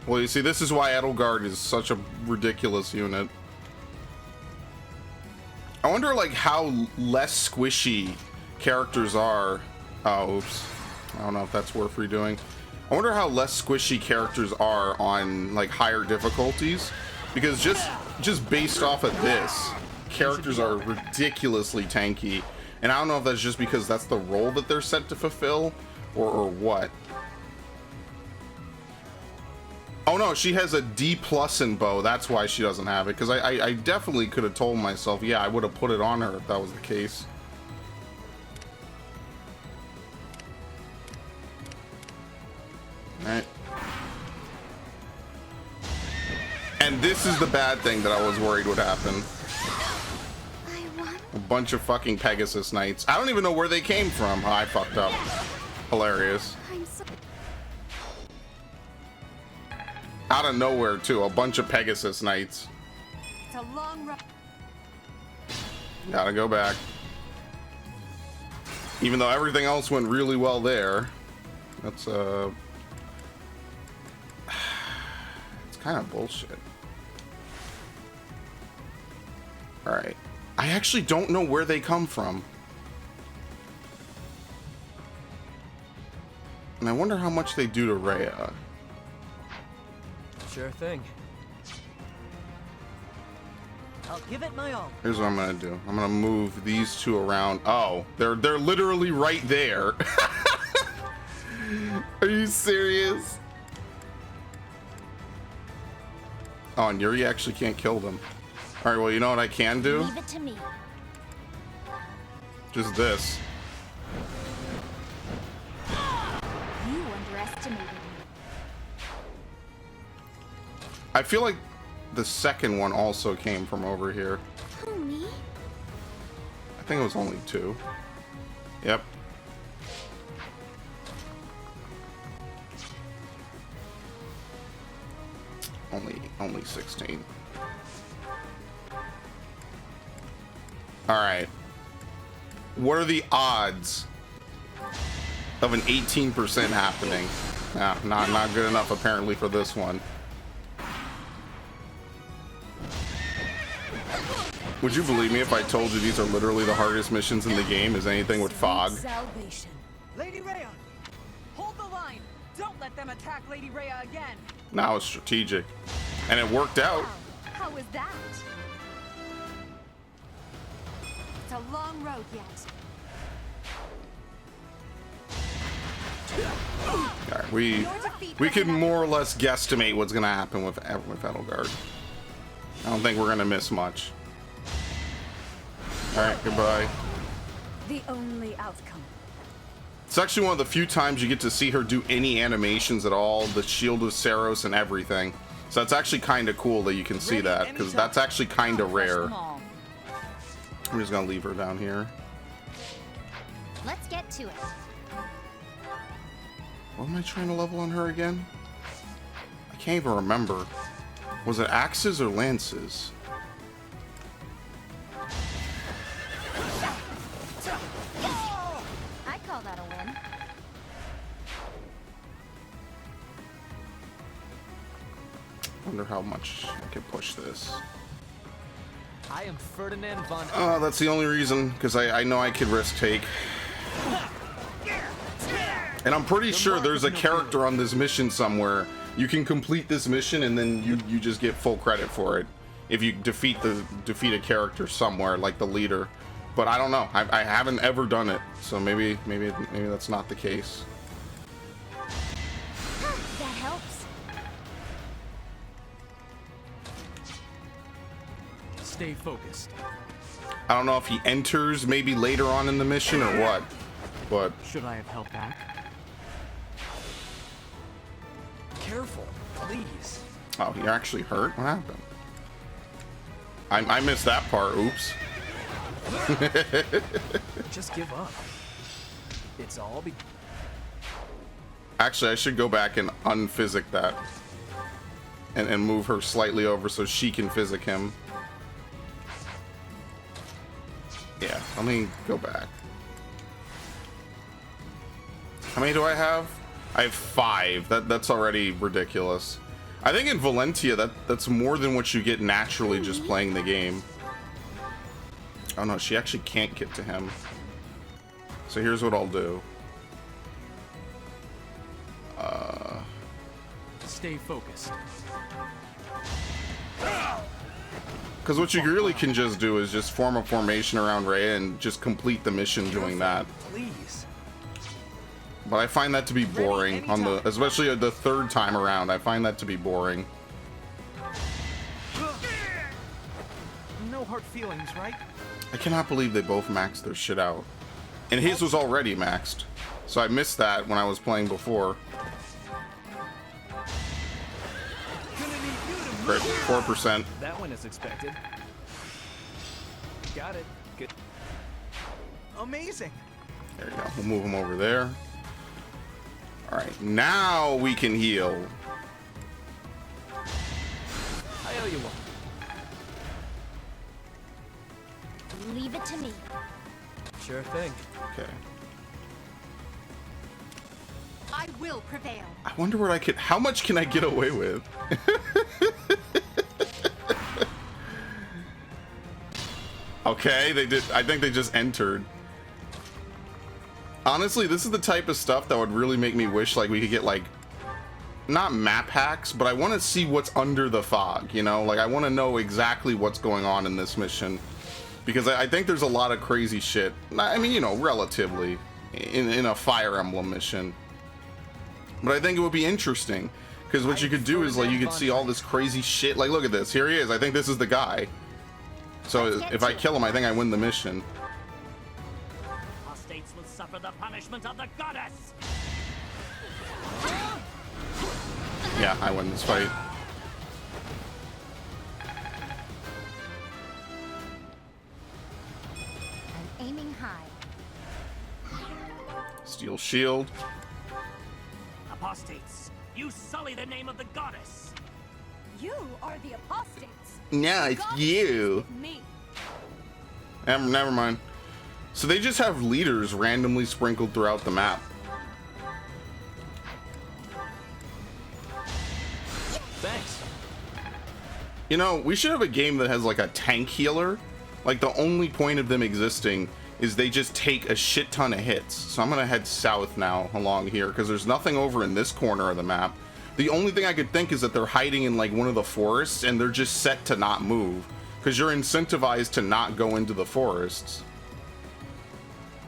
Well, you see, this is why Edelgard is such a ridiculous unit. I wonder, like, how less squishy characters are. Oh, oops. I don't know if that's worth redoing. I wonder how less squishy characters are on, like, higher difficulties. Because just based off of this, characters are ridiculously tanky. And I don't know if that's just because that's the role that they're set to fulfill, or what. Oh no, she has a D+ in bow. That's why she doesn't have it. Because I definitely could have told myself, yeah, I would have put it on her if that was the case. Alright. And this is the bad thing that I was worried would happen. A bunch of fucking Pegasus Knights. I don't even know where they came from. Oh, I fucked up. Hilarious. Out of nowhere, too. A bunch of Pegasus Knights. It's a long road. Gotta go back. Even though everything else went really well there. That's, it's kind of bullshit. Alright. I actually don't know where they come from. And I wonder how much they do to Rhea. Sure thing. I'll give it my all. Here's what I'm gonna do. I'm gonna move these two around. Oh, they're literally right there. Are you serious? Oh, and Yuri actually can't kill them. All right, well, you know what I can do? Leave it to me. Just this. You underestimated me. I feel like the second one also came from over here. Who, me? I think it was only 2. Yep. Only 16. All right. What are the odds of an 18% happening? Nah, not good enough apparently for this one. Would you believe me if I told you these are literally the hardest missions in the game as anything with fog? Salvation. Lady Rhea, hold the line. Don't let them attack Lady Rhea again. Now it's strategic. And it worked out. How was that? It's a long road yet. All right, we can more or less guesstimate what's gonna happen with Edelgard. I don't think we're gonna miss much. All right, goodbye. The only outcome. It's actually one of the few times you get to see her do any animations at all, the Shield of Saros and everything. So that's actually kind of cool that you can see that, because that's actually kind of rare. I'm just gonna leave her down here. Let's get to it. What am I trying to level on her again? I can't even remember. Was it axes or lances? I call that a win. Wonder how much I can push this. I am Ferdinand von. Oh, that's the only reason, because I know I could risk take. And I'm pretty sure there's a character on this mission somewhere. You can complete this mission and then you just get full credit for it if you defeat a character somewhere, like the leader. But I don't know. I haven't ever done it, so maybe that's not the case. That helps. Stay focused. I don't know if he enters maybe later on in the mission or what, but Should I have held back? Careful, please. oh, you're actually hurt? What happened? I missed that part. Oops. Just give up. It's all Actually, I should go back and unphysic that and move her slightly over so she can physic him. Yeah, let me go back. How many do I have? I have 5. That's already ridiculous. I think in Valentia that's more than what you get naturally just playing the game. Oh no, she actually can't get to him. So here's what I'll do. Stay focused. Because what you really can just do is just form a formation around Rhea and just complete the mission doing that. Please. But I find that to be boring on the, especially the 3rd time around. I find that to be boring. No hard feelings, right? I cannot believe they both maxed their shit out. And his was already maxed. So I missed that when I was playing before. Gonna need you to crit. 4%. That went as expected. Got it. Good. Amazing. There you go. We'll move him over there. Alright, now we can heal. I owe you one. Leave it to me. Sure thing. Okay. I will prevail. I wonder what I could. How much can I get away with? Okay, they did. I think they just entered. Honestly, this is the type of stuff that would really make me wish like we could get like not map hacks, but I want to see what's under the fog, you know? Like I want to know exactly what's going on in this mission because I think there's a lot of crazy shit. I mean, you know, relatively in a Fire Emblem mission. But I think it would be interesting because what you could do is like you could see all this crazy shit. Like look at this. Here he is. I think this is the guy. So if I kill him, I think I win the mission. Apostates will suffer the punishment of the goddess. Yeah, I win this fight. I'm aiming high. Steel shield. Apostates, you sully the name of the goddess. You are the apostates. No, it's you. Me. Never mind. So they just have leaders randomly sprinkled throughout the map. Thanks. You know, we should have a game that has like a tank healer. Like the only point of them existing is they just take a shit ton of hits. So I'm gonna head south now along here because there's nothing over in this corner of the map. The only thing I could think is that they're hiding in like one of the forests and they're just set to not move because you're incentivized to not go into the forests.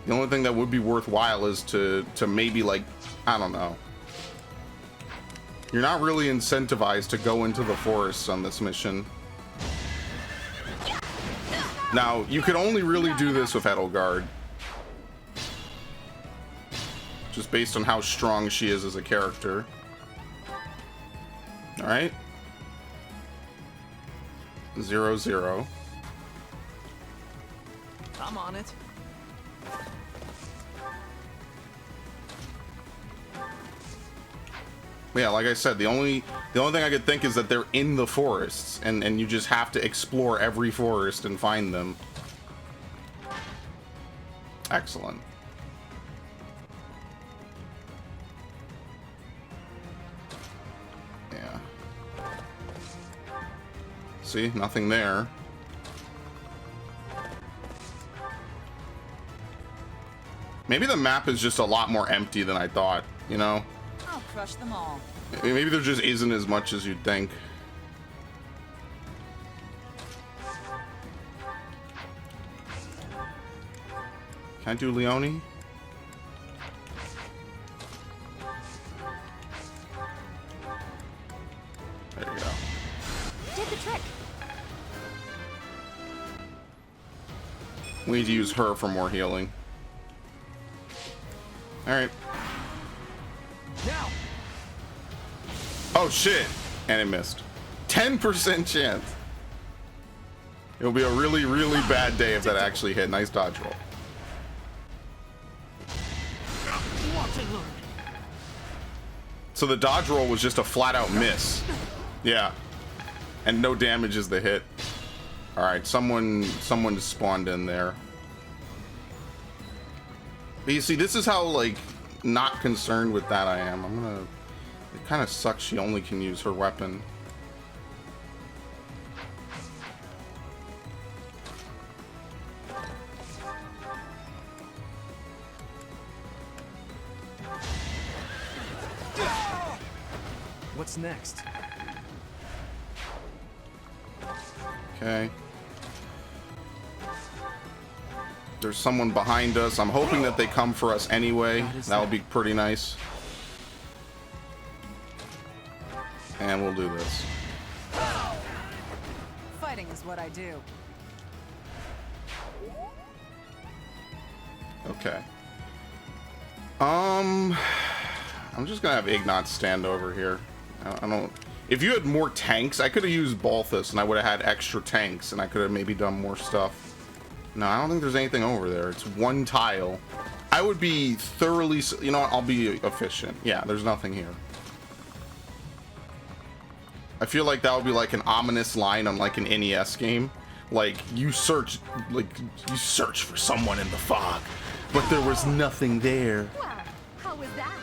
The only thing that would be worthwhile is to maybe like, I don't know. You're not really incentivized to go into the forests on this mission. Now, you could only really do this with Edelgard. Just based on how strong she is as a character. Alright. 0-0. I'm on it. Yeah, like I said, the only thing I could think is that they're in the forests, and you just have to explore every forest and find them. Excellent. Yeah. See, nothing there. Maybe the map is just a lot more empty than I thought, you know? I'll crush them all. Maybe there just isn't as much as you'd think. Can I do Leone? There you go. Did the trick. We need to use her for more healing. Alright. Now. Oh shit! And it missed. 10% chance. It'll be a really, really bad day if that actually hit. Nice dodge roll. So the dodge roll was just a flat out miss. Yeah. And no damage is the hit. Alright, someone spawned in there. But you see, this is how, like, not concerned with that I am. I'm gonna... It kind of sucks she only can use her weapon. What's next? Okay. There's someone behind us. I'm hoping that they come for us anyway. That would be pretty nice. And we'll do this. Fighting is what I do. Okay. I'm just gonna have Ignat stand over here. I don't. If you had more tanks, I could have used Balthus and I would have had extra tanks and I could have maybe done more stuff. No, I don't think there's anything over there. It's one tile. I would be thoroughly... You know what? I'll be efficient. Yeah, there's nothing here. I feel like that would be like an ominous line on like an NES game. Like, you search for someone in the fog, but there was nothing there. Wow, how was that?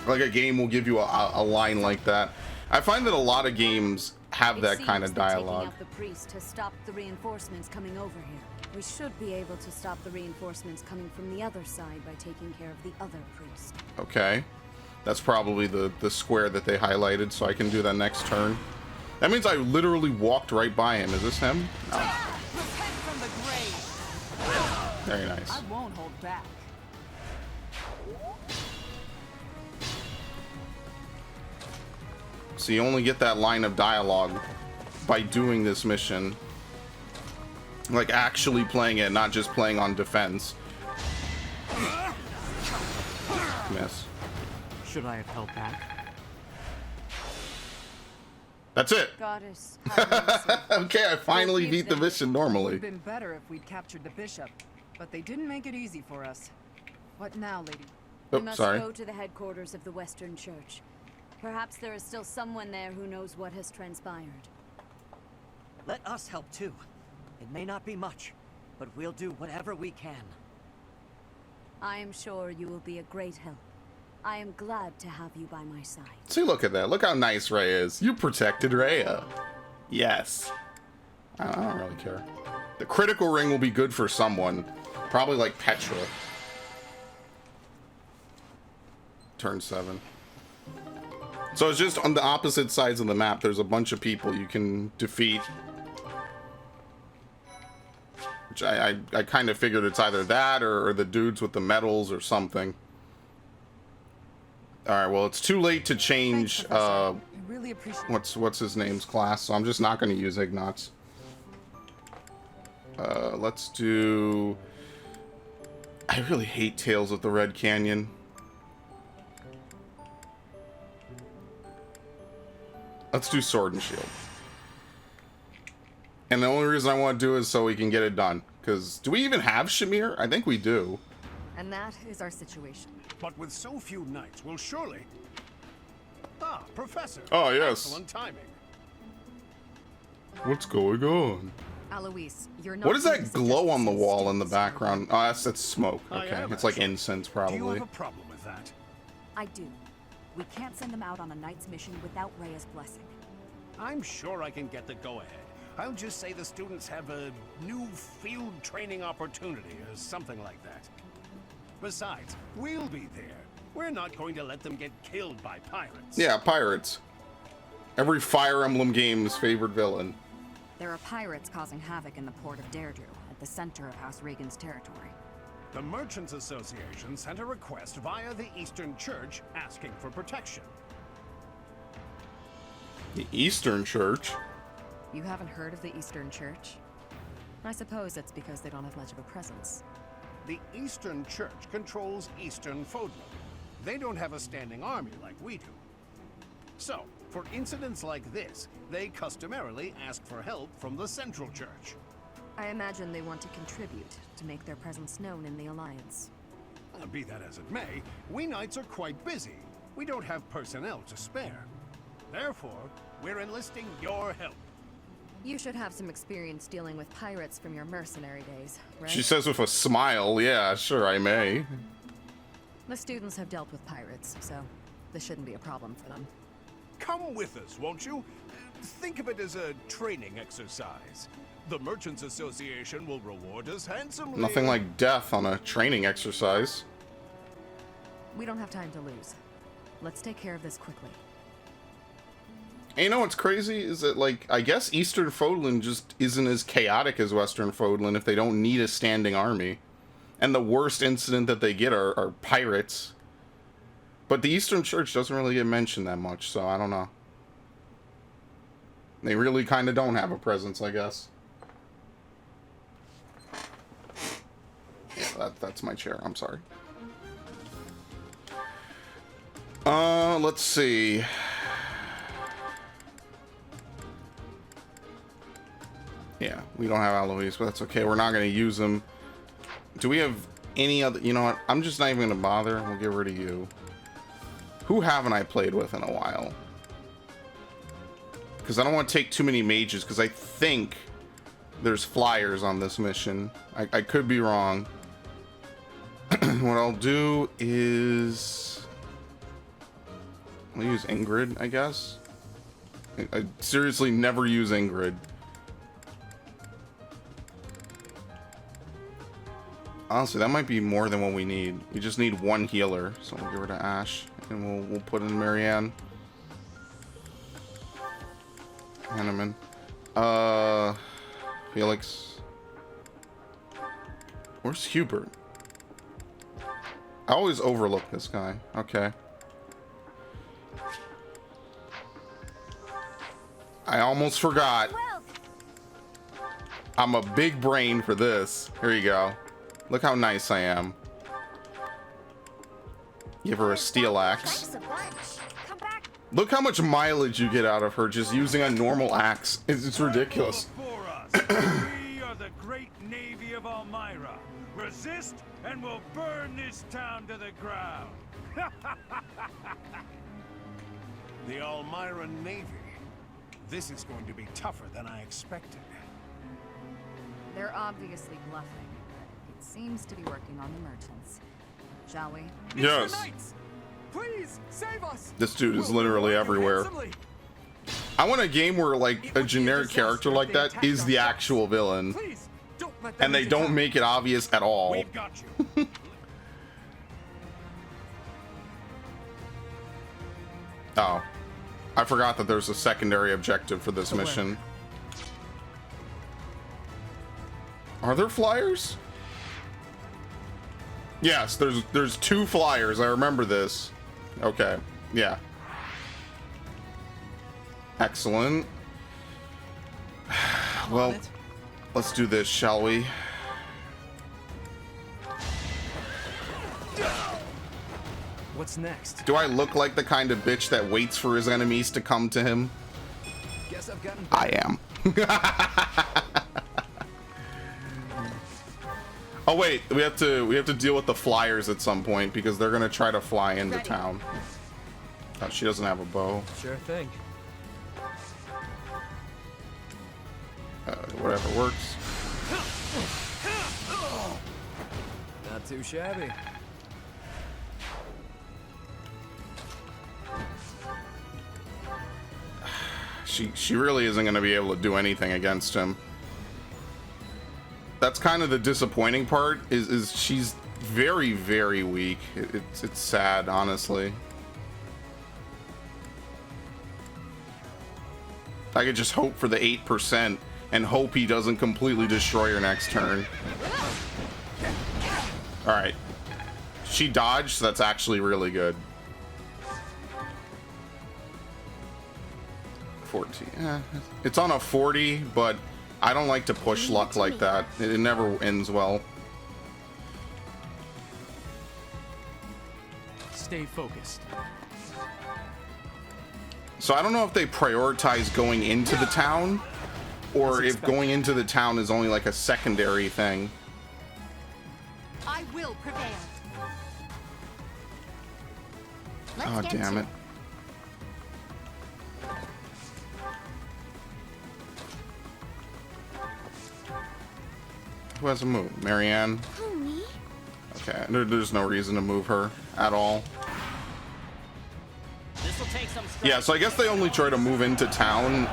Like a game will give you a line like that. I find that a lot of games have that kind of dialogue. Taking out the priest has stopped the reinforcements coming over here. We should be able to stop the reinforcements coming from the other side by taking care of the other priest. Okay. That's probably the square that they highlighted, so I can do that next turn. That means I literally walked right by him. Is this him? No. Repent from the grave. Very nice. I won't hold back. So you only get that line of dialogue by doing this mission. Like actually playing it, not just playing on defense. Miss. Should I have held back? That's it. Goddess. Okay, I finally beat the mission It normally. would have been better if we'd captured the bishop, but they didn't make it easy for us. What now, lady? Oh, We must sorry. go to the headquarters of the Western Church. Perhaps there is still someone there who knows what has transpired. Let us help too. It may not be much, but we'll do whatever we can. I am sure you will be a great help. I am glad to have you by my side. See, look at that. Look how nice Ray is. You protected Rhea. Yes. I don't really care. The critical ring will be good for someone. Probably like Petra. Turn 7. So it's just on the opposite sides of the map. There's a bunch of people you can defeat. Which I kind of figured it's either that or the dudes with the medals or something. Alright, well, it's too late to change Really appreciate what's his name's class, so I'm just not going to use Ignatz. Let's do... I really hate Tales of the Red Canyon. Let's do Sword and Shield. And the only reason I want to do it is so we can get it done. Because, do we even have Shamir? I think we do. And that is our situation. But with so few knights, we'll surely... Ah, Professor. Oh, yes. Excellent timing. What's going on? Alois, you're not... What is that glow on the wall in the background? Oh, that's smoke. I Okay, am, it's like actually. incense, Do you probably. have a problem with that? I do. We can't send them out on a knight's mission without Rhea's blessing. I'm sure I can get the go-ahead. I'll just say the students have a new field training opportunity or something like that. Besides, we'll be there. We're not going to let them get killed by pirates. Yeah, pirates. Every Fire Emblem game's favorite villain. There are pirates causing havoc in the port of Deirdre, at the center of House Regan's territory. The Merchants Association sent a request via the Eastern Church asking for protection. The Eastern Church? You haven't heard of the Eastern Church? I suppose it's because they don't have much of a presence. The Eastern Church controls Eastern Fodlan. They don't have a standing army like we do. So, for incidents like this, they customarily ask for help from the Central Church. I imagine they want to contribute to make their presence known in the Alliance. Be that as it may, we knights are quite busy. We don't have personnel to spare. Therefore, we're enlisting your help. You should have some experience dealing with pirates from your mercenary days, right? She says with a smile, yeah, sure, I may. The students have dealt with pirates, so this shouldn't be a problem for them. Come with us, won't you? Think of it as a training exercise. The Merchants Association will reward us handsomely. Nothing like death on a training exercise. We don't have time to lose. Let's take care of this quickly. And you know what's crazy is that, like, I guess Eastern Fodlan just isn't as chaotic as Western Fodlan if they don't need a standing army. And the worst incident that they get are pirates. But the Eastern Church doesn't really get mentioned that much, so I don't know. They really kind of don't have a presence, I guess. Yeah, that's my chair. I'm sorry. Let's see. Yeah, we don't have Alois, but that's okay. We're not going to use them. Do we have any other... You know what? I'm just not even going to bother. We'll get rid of you. Who haven't I played with in a while? Because I don't want to take too many mages, because I think there's flyers on this mission. I could be wrong. What I'll do is... I'll use Ingrid, I guess. I seriously never use Ingrid. Honestly, that might be more than what we need. We just need one healer. So we'll get rid of Ash, and we'll put in Marianne. Hanneman. Felix. Where's Hubert? I always overlook this guy. Okay. I almost forgot. I'm a big brain for this. Here you go. Look how nice I am. Give her a steel axe. Look how much mileage you get out of her just using a normal axe. It's ridiculous. We are the great navy of Elmira. Resist and we'll burn this town to the ground. The Elmira Navy. This is going to be tougher than I expected. They're obviously bluffing. It seems to be working on the merchants. Shall we? Yes. Please save us. This dude is literally everywhere. I want a game where like a generic character like that is the actual villain. And they don't make it obvious at all. We've got you. Oh. I forgot that there's a secondary objective for this mission. Are there flyers? Yes, there's 2 flyers. I remember this. Okay. Yeah. Excellent. Well, let's do this, shall we? What's next? Do I look like the kind of bitch that waits for his enemies to come to him? Guess I've gotten I am. Oh wait, we have to deal with the flyers at some point because they're gonna try to fly into town. Oh, she doesn't have a bow. Sure thing. Whatever works. Not too shabby. She really isn't going to be able to do anything against him. That's kind of the disappointing part, is she's very, very weak. It's sad, honestly. I could just hope for the 8% and hope he doesn't completely destroy her next turn. Alright. She dodged, so that's actually really good. 14. It's on a 40, but I don't like to push luck like that. It never ends well. Stay focused. So I don't know if they prioritize going into the town, or if going into the town is only like a secondary thing. I will prevail. Oh, damn it. Who has a move? Marianne? Who, me? Okay, there's no reason to move her at all. Yeah, so I guess they only try to move into town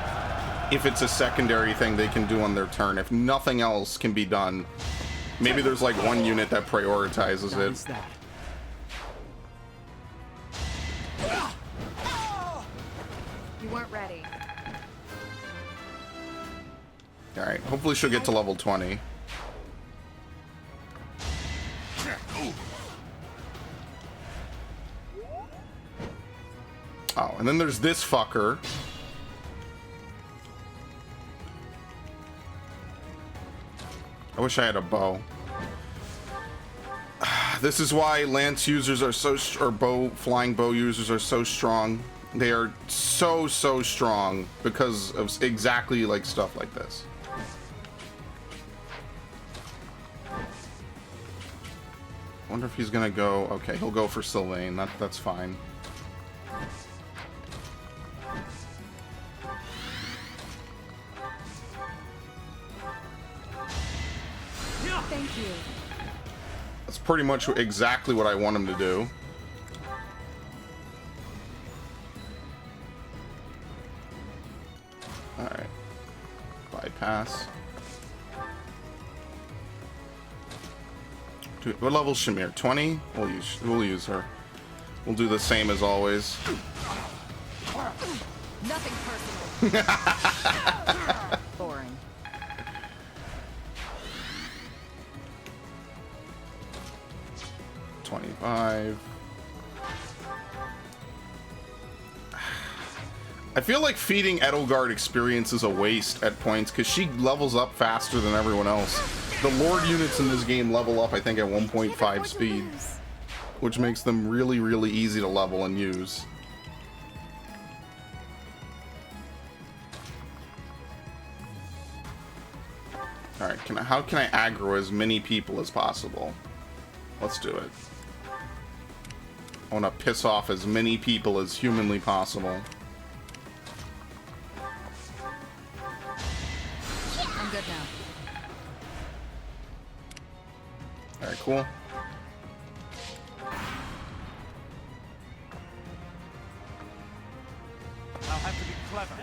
if it's a secondary thing they can do on their turn. If nothing else can be done, maybe there's like one unit that prioritizes it. You weren't ready. Alright, hopefully she'll get to level 20. Oh, and then there's this fucker. I wish I had a bow. This is why lance users are so, or flying bow users are so strong. They are so strong because of exactly like stuff like this. wonder if he's gonna go... Okay, he'll go for Sylvain. That's fine. Thank you. That's pretty much exactly what I want him to do. Alright. Bypass. What level's Shamir? 20? We'll use her. We'll do the same as always. Nothing personal. Boring. $25. I feel like feeding Edelgard experience is a waste at points because she levels up faster than everyone else. The Lord units in this game level up, I think, at 1.5 speed, which makes them really, really easy to level and use. Alright, how can I aggro as many people as possible? Let's do it. I want to piss off as many people as humanly possible. I'm good now. Alright, cool. I'll have to be clever.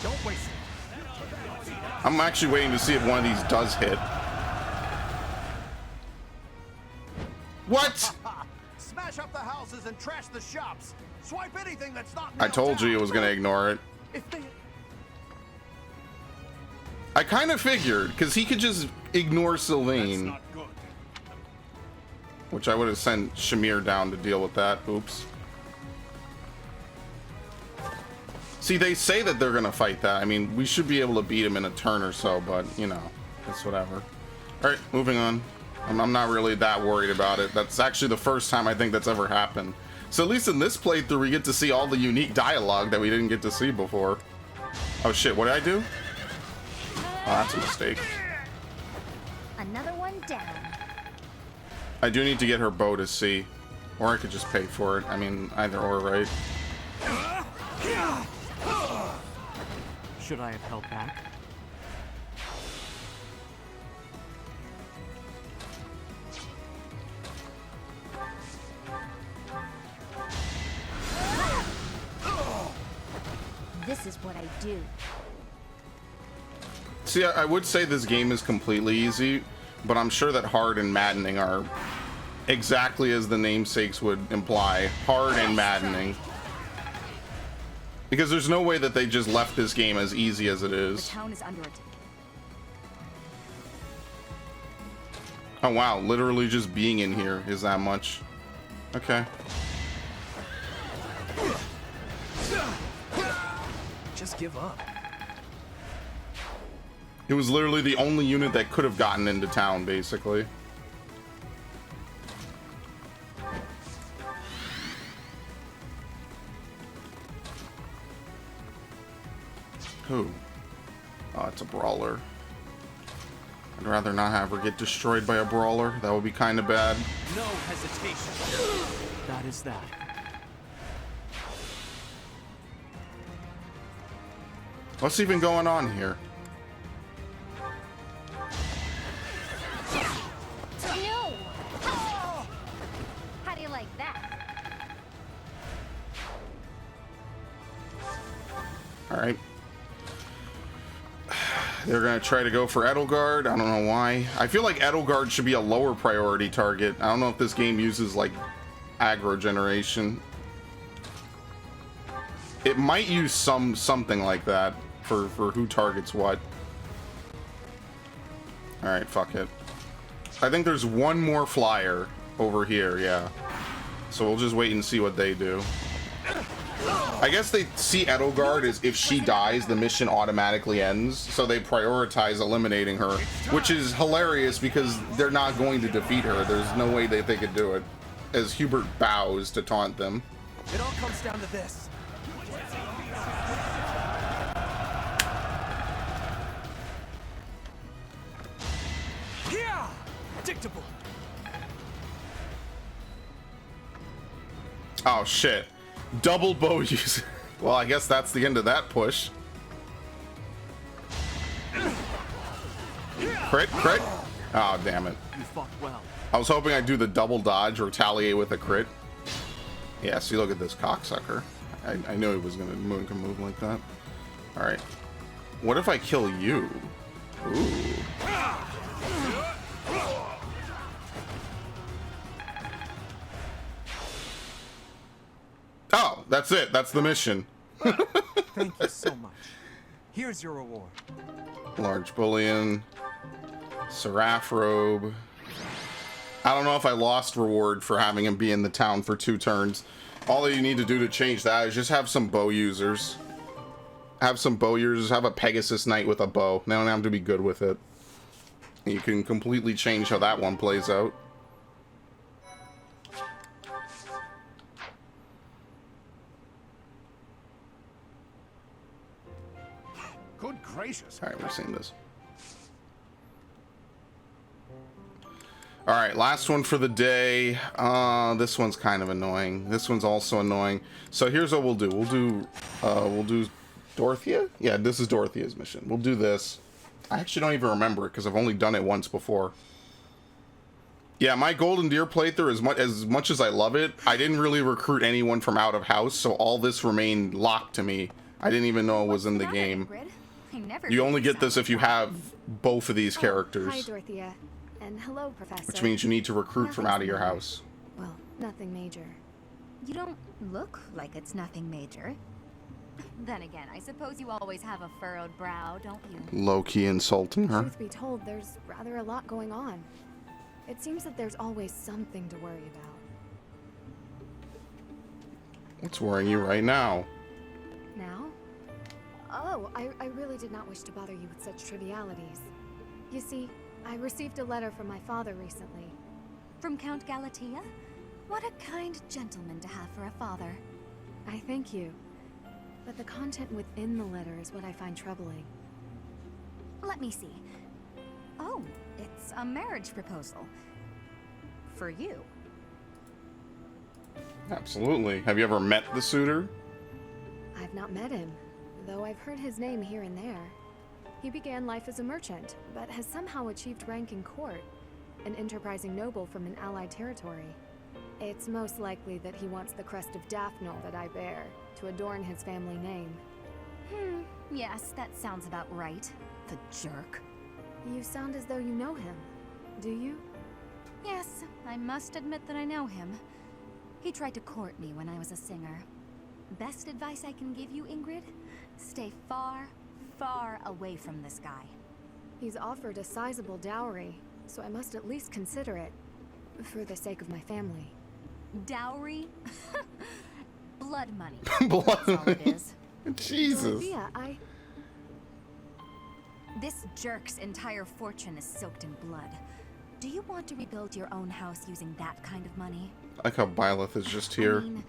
Don't waste it. I'm actually waiting to see if one of these does hit. What? Smash up the houses and trash the shops. Swipe anything that's not. I told you it was gonna ignore it. If they... I kind of figured, because he could just ignore Sylvain. Which I would have sent Shamir down to deal with that. Oops. See, they say that they're gonna fight that. I mean, we should be able to beat him in a turn or so, but, you know, it's whatever. Alright, moving on. I'm not really that worried about it. That's actually the first time I think that's ever happened. So at least in this playthrough, we get to see all the unique dialogue that we didn't get to see before. Oh shit, what did I do? Oh, that's a mistake. Another one down. I do need to get her bow to see. Or I could just pay for it. I mean, either or, right? Should I have held back? This is what I do. See, I would say this game is completely easy, but I'm sure that hard and maddening are exactly as the namesakes would imply. Hard and maddening. Because there's no way that they just left this game as easy as it is. The town is under attack. Oh wow, literally just being in here is that much. Okay. Just give up. It was literally the only unit that could have gotten into town, basically. Who? Oh, it's a brawler. I'd rather not have her get destroyed by a brawler. That would be kind of bad. No hesitation. That is that. What's even going on here? No! How do you like that? Alright. They're gonna try to go for Edelgard. I don't know why. I feel like Edelgard should be a lower priority target. I don't know if this game uses like aggro generation. It might use something like that for who targets what. Alright, fuck it. I think there's one more flyer over here, yeah. So we'll just wait and see what they do. I guess they see Edelgard as if she dies, the mission automatically ends, so they prioritize eliminating her, which is hilarious because they're not going to defeat her. There's no way that they could do it. As Hubert bows to taunt them. It all comes down to this. predictable. Oh shit. Double bow use. Well, I guess that's the end of that push. Crit, crit. Oh, damn it. You fought well. I was hoping I'd do the double dodge, retaliate with a crit. Yeah, see, look at this cocksucker. I knew he was gonna move like that. Alright. What if I kill you? Ooh. Oh, that's it. That's the mission. Thank you so much. Here's your reward. Large bullion. Seraph robe. I don't know if I lost reward for having him be in the town for 2 turns. All you need to do to change that is just have some bow users. Have some bow users. Have a Pegasus Knight with a bow. They don't have to be good with it. You can completely change how that one plays out. Good gracious. Alright, we're seeing this. Alright, last one for the day. This one's kind of annoying. This one's also annoying. So here's what we'll do. We'll do Dorothea? Yeah, this is Dorothea's mission. We'll do this. I actually don't even remember it because I've only done it once before. Yeah, my Golden Deer playthrough, as much as I love it, I didn't really recruit anyone from out of house, so all this remained locked to me. I didn't even know it was in the game. You only get this if you have both of these characters. Hi, Dorothea. And hello, Professor. Which means you need to recruit from out of your house. Well, nothing major. You don't look like it's nothing major. Then again, I suppose you always have a furrowed brow, don't you? Low-key insulting her. Truth be told, there's rather a lot going on. It seems that there's always something to worry about. What's worrying you right now? Now? Oh, I really did not wish to bother you with such trivialities. You see, I received a letter from my father recently. From Count Galatea? What a kind gentleman to have for a father. I thank you. But the content within the letter is what I find troubling. Let me see. Oh, it's a marriage proposal. For you. Absolutely. Have you ever met the suitor? I've not met him, though I've heard his name here and there. He began life as a merchant, but has somehow achieved rank in court, an enterprising noble from an allied territory. It's most likely that he wants the crest of Daphne that I bear, to adorn his family name. Yes, that sounds about right. The jerk. You sound as though you know him. Do you? Yes, I must admit that I know him. He tried to court me when I was a singer. Best advice I can give you, Ingrid? Stay far, far away from this guy. He's offered a sizable dowry, so I must at least consider it, for the sake of my family. Dowry? Blood money. Blood That's all it is. Jesus. Dorothea, This jerk's entire fortune is soaked in blood. Do you want to rebuild your own house using that kind of money? I like how Byleth is just here, I mean,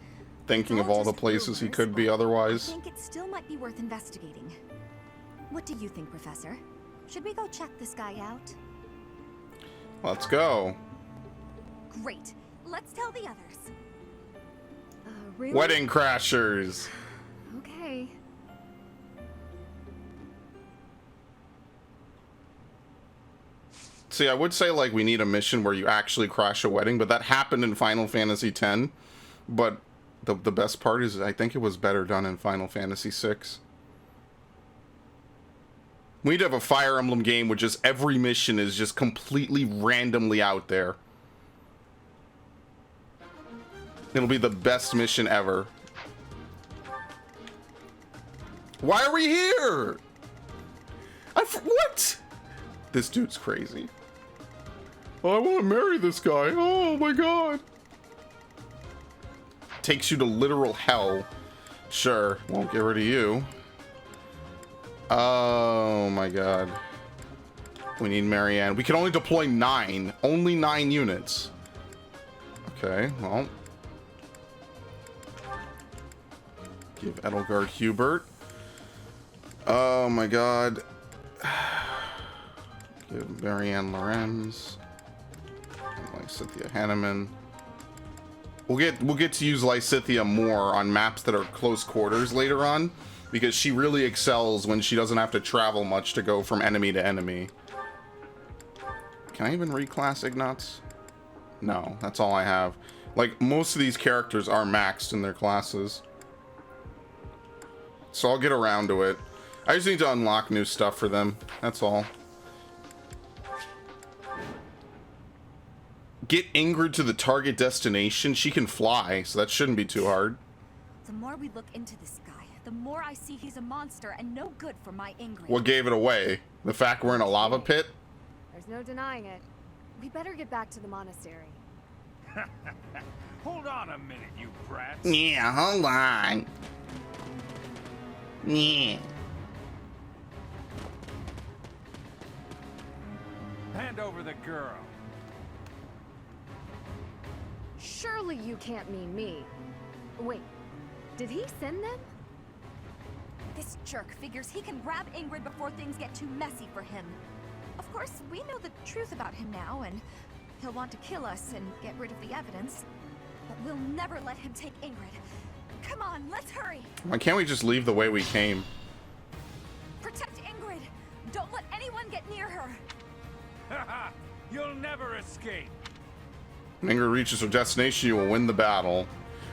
thinking of all the places he could be otherwise. I think it still might be worth investigating. What do you think, Professor? Should we go check this guy out? Let's go. Great. Let's tell the others. Really? Wedding Crashers. Okay. See, I would say, like, we need a mission where you actually crash a wedding, but that happened in Final Fantasy X. But the best part is, I think it was better done in Final Fantasy VI. We need to have a Fire Emblem game where just every mission is just completely randomly out there. It'll be the best mission ever. Why are we here? What? This dude's crazy. Oh, I want to marry this guy. Oh my god. Takes you to literal hell. Sure, won't get rid of you. Oh my god. We need Marianne. We can only deploy 9. Only 9 units. Okay, well. Give Edelgard Hubert. Oh my god. Give Marianne Lorenz. Lysithea Hanneman. We'll get to use Lysithea more on maps that are close quarters later on, because she really excels when she doesn't have to travel much to go from enemy to enemy. Can I even reclass Ignatz? No, that's all I have. Like, most of these characters are maxed in their classes. So I'll get around to it. I just need to unlock new stuff for them. That's all. Get Ingrid to the target destination. She can fly, so that shouldn't be too hard. The more we look into this guy, the more I see he's a monster and no good for my Ingrid. What gave it away? The fact we're in a lava pit? There's no denying it. We better get back to the monastery. Hold on a minute, you brats. Yeah, hold on. Yeah. Hand over the girl. Surely you can't mean me. Wait, did he send them? This jerk figures he can grab Ingrid before things get too messy for him. Of course, we know the truth about him now, and he'll want to kill us and get rid of the evidence. But we'll never let him take Ingrid. Come on, let's hurry! Why can't we just leave the way we came? Protect Ingrid! Don't let anyone get near her! Haha! You'll never escape! When Ingrid reaches her destination, you will win the battle.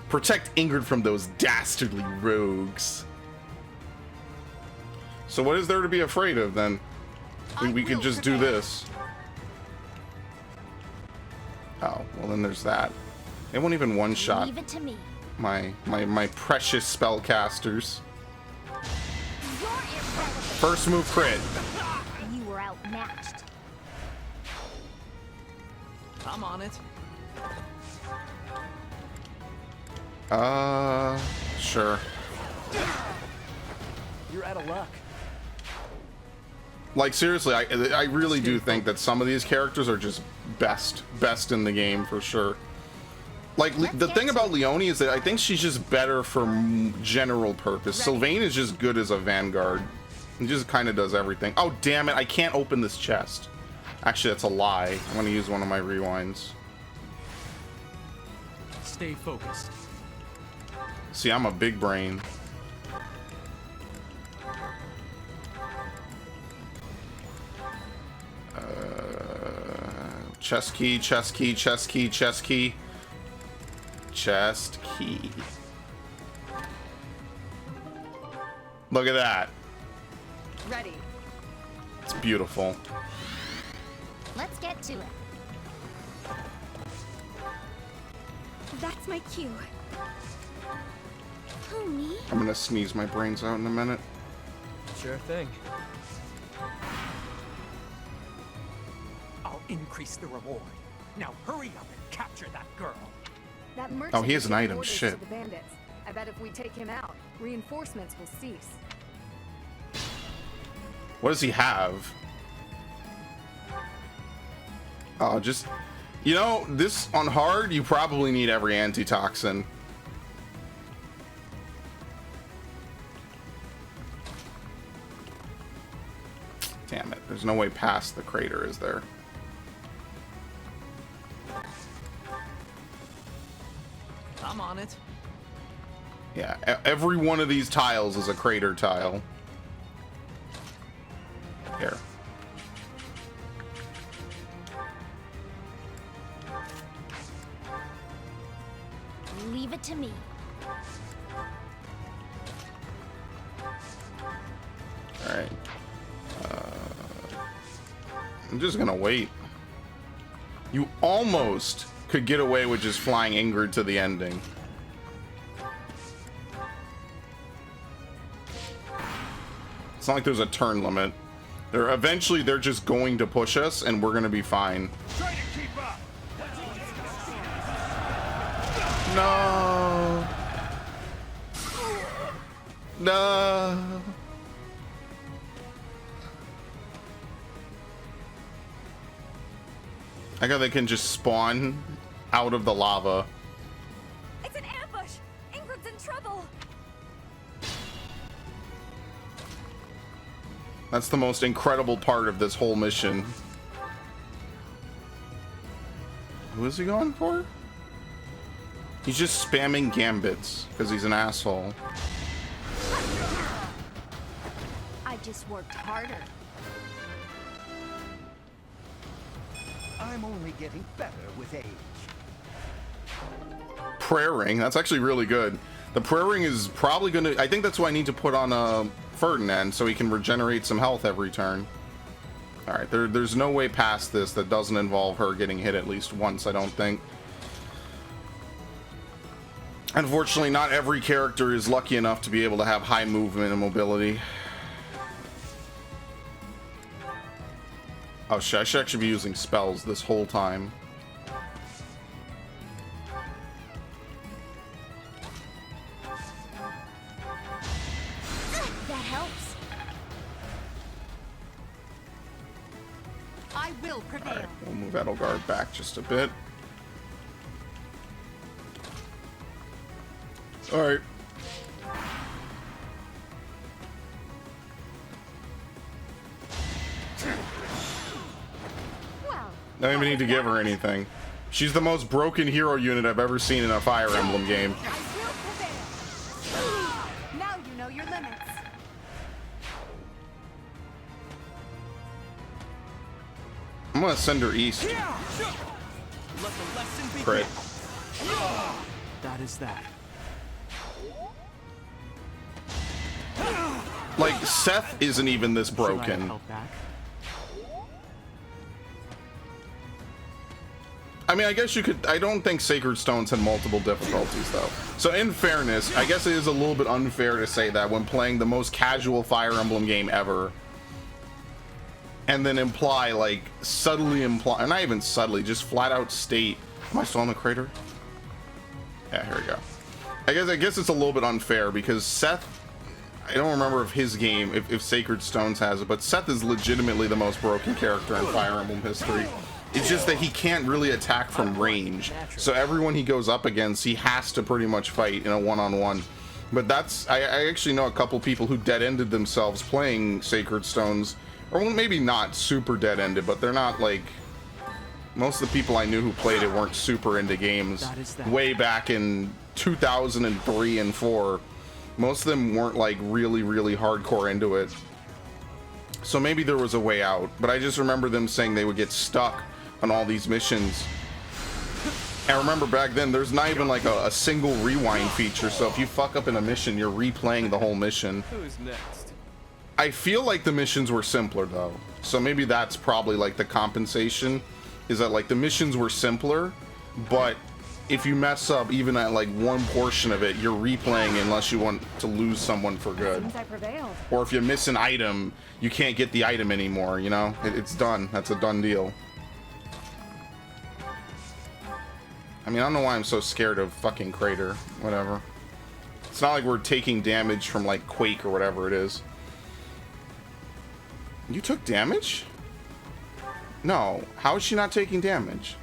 Protect Ingrid from those dastardly rogues. So what is there to be afraid of, then? We could just do this. Oh, well then there's that. They won't even one-shot Leave it to me. my precious spellcasters. First move crit. You were outmatched. I'm on it. Sure. You're out of luck. Like, seriously, I really do think that some of these characters are just best in the game for sure. Like, the thing about Leonie is that I think she's just better for general purpose. Sylvain is just good as a vanguard. He just kind of does everything. Oh, damn it, I can't open this chest. Actually, that's a lie. I'm going to use one of my rewinds. Stay focused. See, I'm a big brain. Chest key, chest key, chest key, chest key. Chest key. Look at that. Ready. It's beautiful. Let's get to it. That's my cue. Who, me? I'm gonna sneeze my brains out in a minute. Sure thing. I'll increase the reward. Now hurry up and capture that girl. That merchant Oh, he has an gave item, orders shit. to the bandits. I bet if we take him out, reinforcements will cease. What does he have? Oh, just... You know, this on hard, you probably need every antitoxin. Damn it, there's no way past the crater, is there? I'm on it. Yeah, every one of these tiles is a crater tile. Here. Leave it to me. Alright. I'm just gonna wait. You almost could get away with just flying Ingrid to the ending. It's not like there's a turn limit. Eventually they're just going to push us and we're gonna be fine. Try to keep up. No. No. I got they can just spawn out of the lava. It's an ambush! Ingrid's in trouble! That's the most incredible part of this whole mission. Who is he going for? He's just spamming gambits because he's an asshole. I just worked harder. I'm only getting better with age. Prayer ring. That's actually really good. The prayer ring is probably gonna. I think that's what I need to put on Ferdinand so he can regenerate some health every turn. All right, there's no way past this that doesn't involve her getting hit at least once. I don't think. Unfortunately, not every character is lucky enough to be able to have high movement and mobility. Oh shit! I should actually be using spells this whole time. That helps. I will prevail. All right, we'll move Edelgard back just a bit. All right. I don't even need to give her anything. She's the most broken hero unit I've ever seen in a Fire Emblem game. I will prevail. Now you know your limits. I'm gonna send her east. Let the lesson begin. Great. That is that. Like, Seth isn't even this Should I have broken. held back? I mean, I guess you could. I don't think Sacred Stones had multiple difficulties, though. So, in fairness, I guess it is a little bit unfair to say that when playing the most casual Fire Emblem game ever, and then imply, like, subtly imply, not even subtly, just flat out state. Am I still in the crater? Yeah, here we go. I guess it's a little bit unfair because Seth. I don't remember if his game, if Sacred Stones has it, but Seth is legitimately the most broken character in Fire Emblem history. It's just that he can't really attack from range. So everyone he goes up against, he has to pretty much fight in a one-on-one. But that's, I actually know a couple people who dead-ended themselves playing Sacred Stones. Or maybe not super dead-ended, but they're not like... Most of the people I knew who played it weren't super into games. Way back in 2003 and 4. Most of them weren't like really, really hardcore into it. So maybe there was a way out. But I just remember them saying they would get stuck on all these missions. And I remember back then, there's not even like a single rewind feature. So if you fuck up in a mission, you're replaying the whole mission. Who's next? I feel like the missions were simpler though. So maybe that's probably like the compensation. Is that like the missions were simpler, but if you mess up even at like one portion of it, you're replaying unless you want to lose someone for good. Seems I prevailed. Or if you miss an item, you can't get the item anymore, you know? It's done. That's a done deal. I mean, I don't know why I'm so scared of fucking Crater. Whatever. It's not like we're taking damage from like Quake or whatever it is. You took damage? No. How is she not taking damage?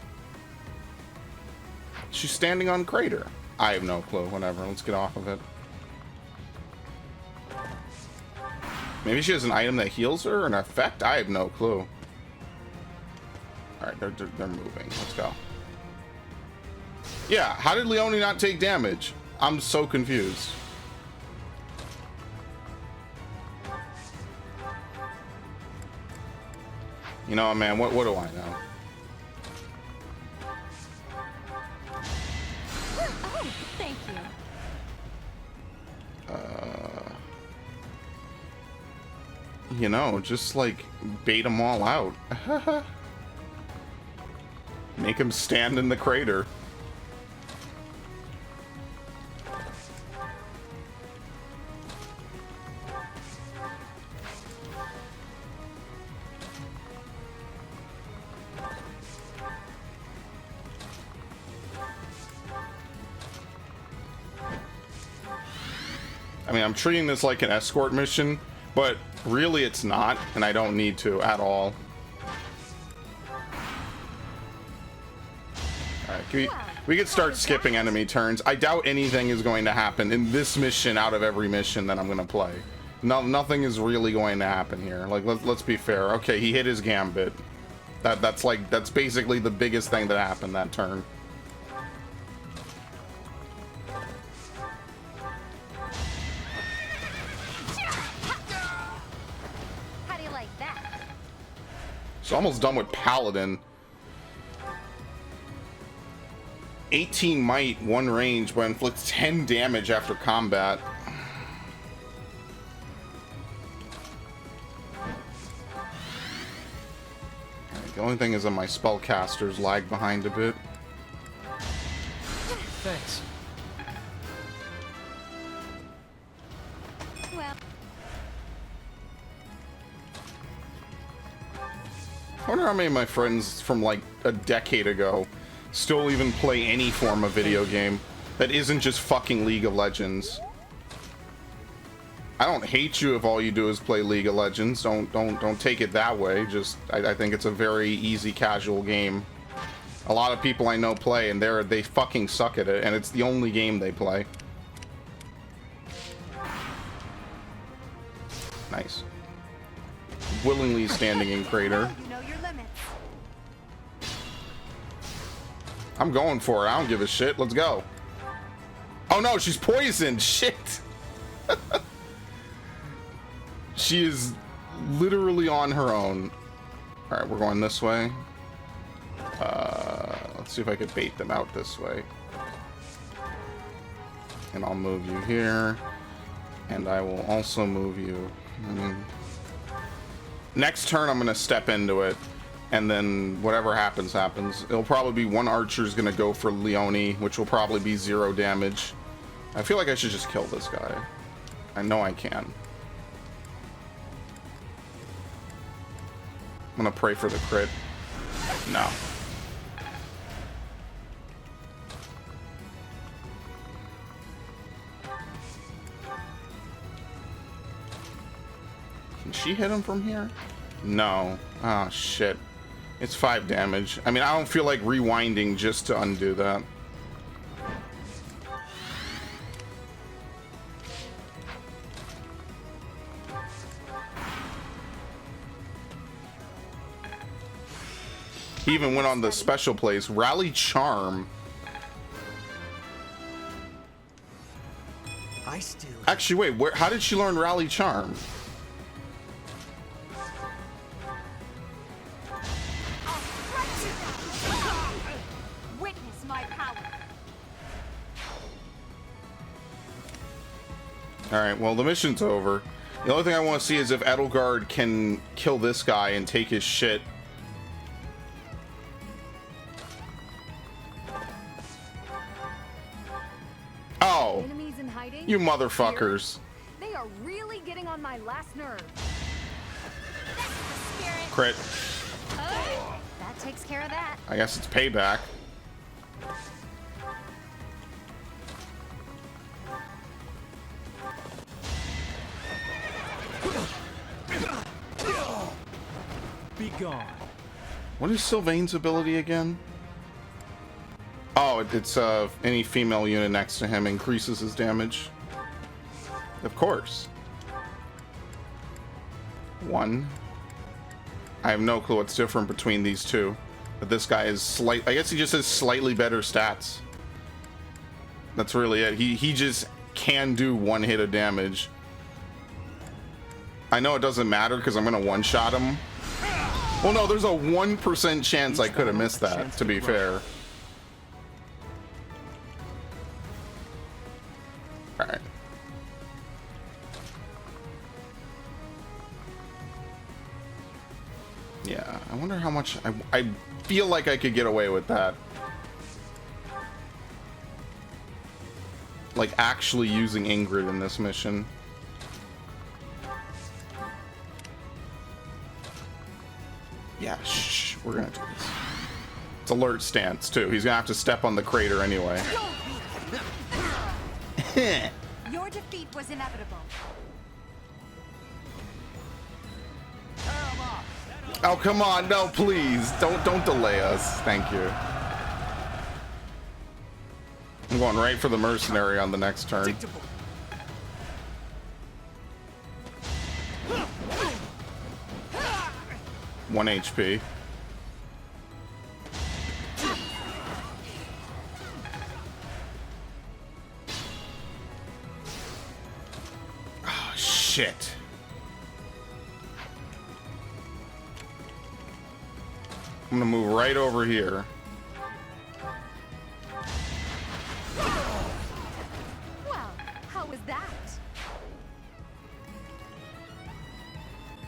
She's standing on Crater. I have no clue. Whatever. Let's get off of it. Maybe she has an item that heals her, an effect? I have no clue. Alright, they're moving. Let's go. Yeah, how did Leone not take damage? I'm so confused. You know, man, what do I know? Oh, thank you. You know, just like bait them all out. Make them stand in the crater. I mean, I'm treating this like an escort mission, but really it's not, and I don't need to at all. Alright, we could start skipping enemy turns. I doubt anything is going to happen in this mission out of every mission that I'm going to play. No, nothing is really going to happen here. Like, let's be fair. Okay, he hit his gambit. That's basically the biggest thing that happened that turn. How do you like that? So almost done with Paladin. 18 might, 1 range, but inflicts 10 damage after combat. Alright, the only thing is that my spellcasters lag behind a bit. Thanks. Well, I wonder how many of my friends from like a decade ago still even play any form of video game that isn't just fucking League of Legends. I don't hate you if all you do is play League of Legends. Don't take it that way. Just I think it's a very easy casual game. A lot of people I know play and they fucking suck at it, and it's the only game they play. Nice. Willingly standing in crater. you know your limits. I'm going for it. I don't give a shit. Let's go. Oh no, she's poisoned. Shit. She is literally on her own. All right, we're going this way. Let's see if I could bait them out this way. And I'll move you here. And I will also move you. Next turn, I'm going to step into it. And then whatever happens, happens. It'll probably be one archer's gonna go for Leone, which will probably be 0 damage. I feel like I should just kill this guy. I know I can. I'm gonna pray for the crit. No. Can she hit him from here? No. Ah, shit. It's 5 damage. I mean, I don't feel like rewinding just to undo that. He even went on the special place. Rally Charm. Actually, wait, how did she learn Rally Charm? Witness my power. Alright, well, the mission's over. The only thing I want to see is if Edelgard can kill this guy and take his shit. Oh, Enemies in hiding? you motherfuckers. They are really getting on my last nerve. Crit. That takes care of that. I guess it's payback. Be gone. What is Sylvain's ability again? Oh, it's any female unit next to him increases his damage. Of course. 1. I have no clue what's different between these two. But this guy is I guess he just has slightly better stats. That's really it. He just can do 1 hit of damage. I know it doesn't matter because I'm gonna one-shot him. Well, no, there's a 1% chance I could have missed that, to be fair. Alright. Yeah, I wonder how much... I feel like I could get away with that. Like, actually using Ingrid in this mission. Yeah, shh, we're gonna do this. It's alert stance, too. He's gonna have to step on the crater anyway. Your defeat was inevitable. Oh, come on, no, please. Don't delay us. Thank you. I'm going right for the mercenary on the next turn. 1 HP. Shit. I'm gonna move right over here. Well, how was that?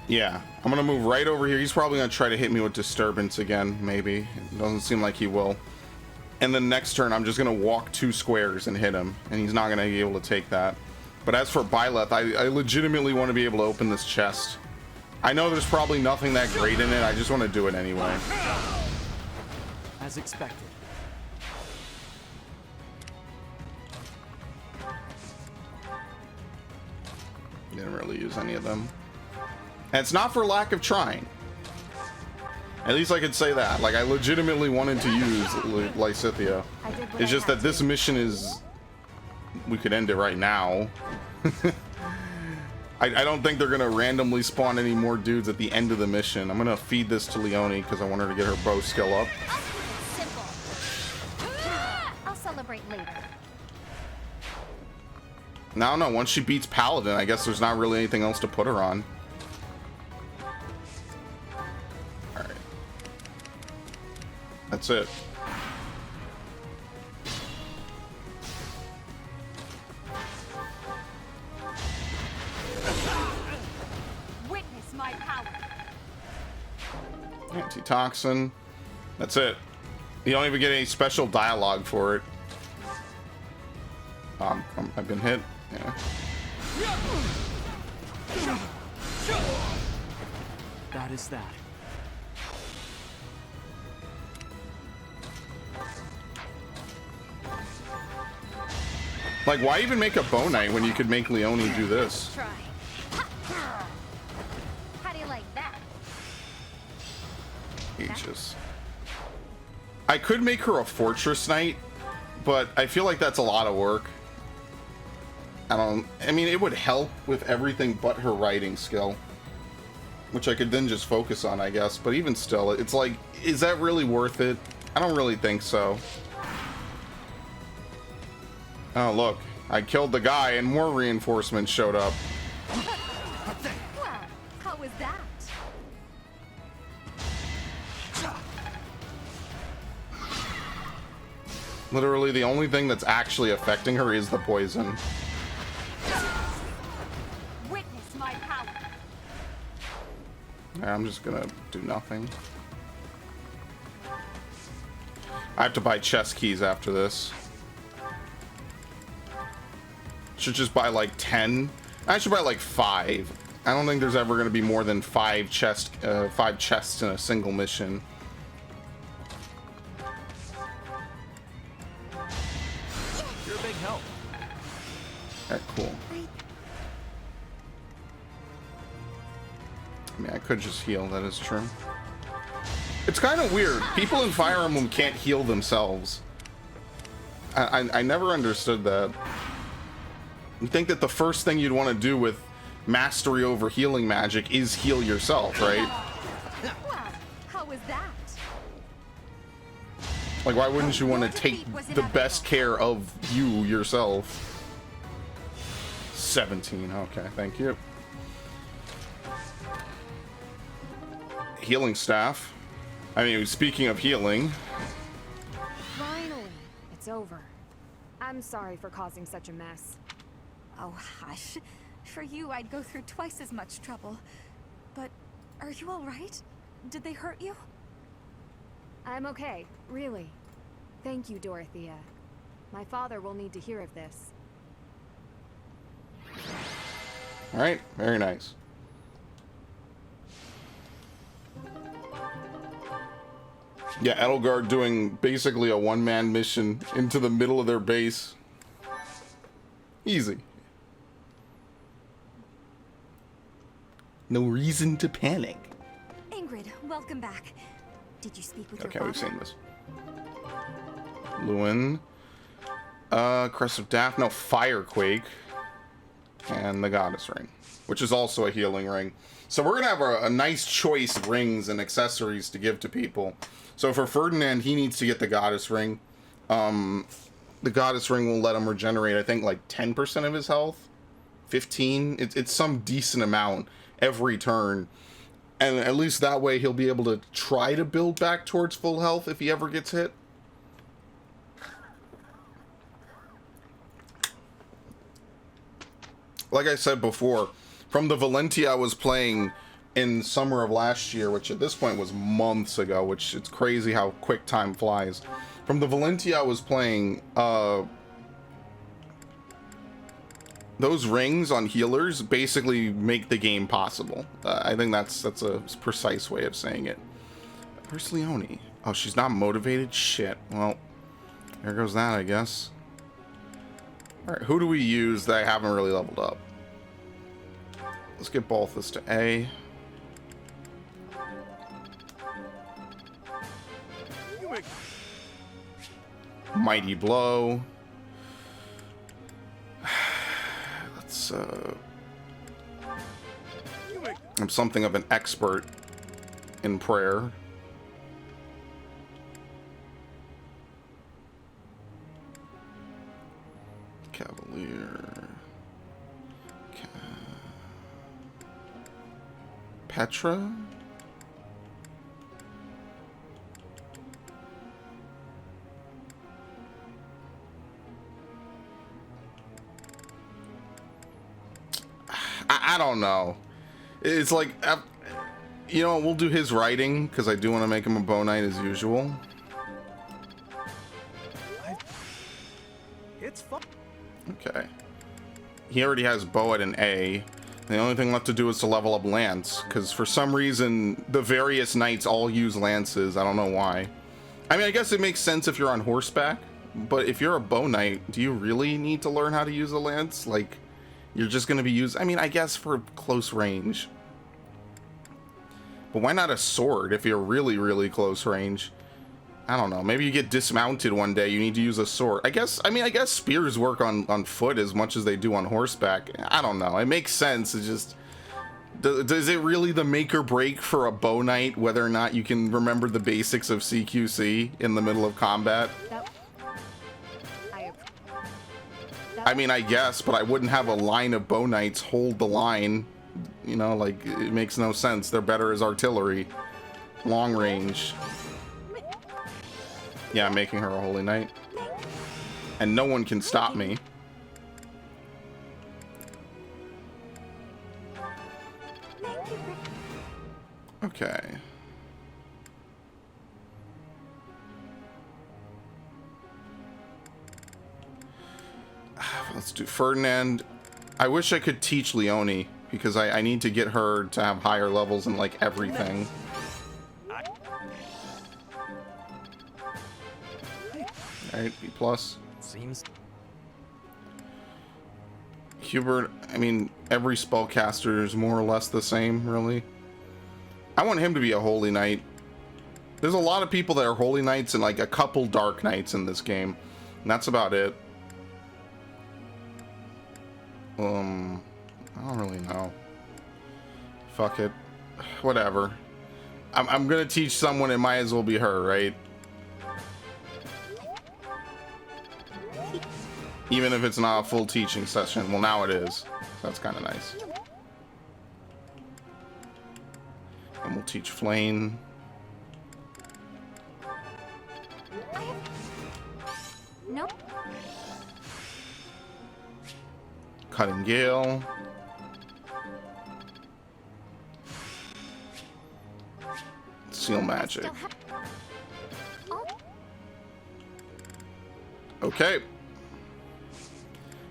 Yeah, I'm gonna move right over here. He's probably gonna try to hit me with disturbance again, maybe. It doesn't seem like he will. And then next turn, I'm just gonna walk 2 squares and hit him, and he's not gonna be able to take that. But as for Byleth, I legitimately want to be able to open this chest. I know there's probably nothing that great in it, I just want to do it anyway. As expected. Didn't really use any of them. And it's not for lack of trying. At least I could say that. Like, I legitimately wanted to use Lysithea. It's just that this mission is... We could end it right now. I don't think they're going to randomly spawn any more dudes at the end of the mission. I'm going to feed this to Leonie because I want her to get her bow skill up. Simple. I'll celebrate later. No, once she beats Paladin, I guess there's not really anything else to put her on. Alright. That's it. Witness my power. Antitoxin. That's it. You don't even get any special dialogue for it. I've been hit. Yeah. That is that. Like, why even make a Bow Knight when you could make Leonie do this? Try. How do you like that? Aegis. I could make her a Fortress Knight, but I feel like that's a lot of work. I mean, it would help with everything but her writing skill, which I could then just focus on, I guess. But even still, it's like, is that really worth it? I don't really think so. Oh, look. I killed the guy and more reinforcements showed up. Well, how was that? Literally, the only thing that's actually affecting her is the poison. Witness my power. Yeah, I'm just gonna do nothing. I have to buy chest keys after this. Should just buy like 10. I should buy like 5. I don't think there's ever going to be more than 5 chests in a single mission. You're a big help. Alright, cool. I mean, I could just heal, that is true. It's kind of weird. People in Fire Emblem can't heal themselves. I never understood that. You think that the first thing you'd want to do with mastery over healing magic is heal yourself, right? Well, how was that? Like, why wouldn't you want to take the best care of you yourself? 17, okay, thank you. Healing staff. I mean, speaking of healing. Finally, it's over. I'm sorry for causing such a mess. Oh, hush. For you, I'd go through twice as much trouble. But are you all right? Did they hurt you? I'm okay, really. Thank you, Dorothea. My father will need to hear of this. Alright, very nice. Yeah, Edelgard doing basically a one-man mission into the middle of their base. Easy. No reason to panic. Ingrid, welcome back. Did you speak with your Okay, father? we've seen this. Lewin. Crest of Death. No, Firequake. And the Goddess Ring, which is also a healing ring. So we're going to have a nice choice of rings and accessories to give to people. So for Ferdinand, he needs to get the Goddess Ring. The Goddess Ring will let him regenerate, I think, like 10% of his health 15. It's some decent amount every turn. And at least that way he'll be able to try to build back towards full health if he ever gets hit. Like I said before, from the Valentia I was playing in summer of last year, which at this point was months ago, which it's crazy how quick time flies. From the Valentia I was playing, those rings on healers basically make the game possible. I think that's a precise way of saying it. Where's Leone? Oh, she's not motivated? Shit. Well, there goes that, I guess. Alright, who do we use that I haven't really leveled up? Let's get Balthus to A. Mighty Blow. Let's, I'm something of an expert in prayer. Cavalier. Petra? I don't know. It's like, you know, we'll do his writing because I do want to make him a bow knight as usual. It's fun. Okay. He already has bow at an A. The only thing left to do is to level up lance, because for some reason the various knights all use lances. I don't know why. I mean, I guess it makes sense if you're on horseback, but if you're a bow knight, do you really need to learn how to use a lance? Like, you're just going to be used, I mean, I guess for close range. But why not a sword if you're really, really close range? I don't know. Maybe you get dismounted one day, you need to use a sword. I guess spears work on foot as much as they do on horseback. I don't know. It makes sense. It's just, does it really the make or break for a bow knight whether or not you can remember the basics of CQC in the middle of combat? I mean, I guess, but I wouldn't have a line of bow knights hold the line. You know, like, it makes no sense. They're better as artillery. Long range. Yeah, I'm making her a holy knight. And no one can stop me. Okay. Let's do Ferdinand. I wish I could teach Leone, because I need to get her to have higher levels in, like, everything. Alright, B+. Seems. Hubert, I mean, every spellcaster is more or less the same, really. I want him to be a holy knight. There's a lot of people that are holy knights and, like, a couple dark knights in this game. And that's about it. I don't really know. Fuck it. Whatever. I'm gonna teach someone, it might as well be her, right? Even if it's not a full teaching session. Well, now it is. So that's kind of nice. And we'll teach Flame. Nope. Cutting Gale. Seal Magic. Okay.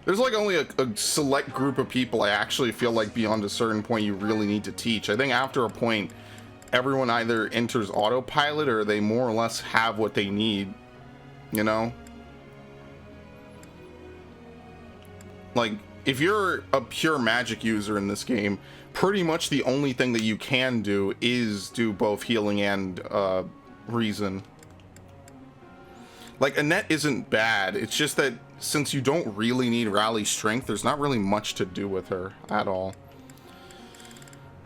There's like only a select group of people I actually feel like beyond a certain point you really need to teach. I think after a point, everyone either enters autopilot or they more or less have what they need, you know? Like, if you're a pure magic user in this game, pretty much the only thing that you can do is do both healing and reason. Like, Annette isn't bad, it's just that since you don't really need rally strength, there's not really much to do with her at all.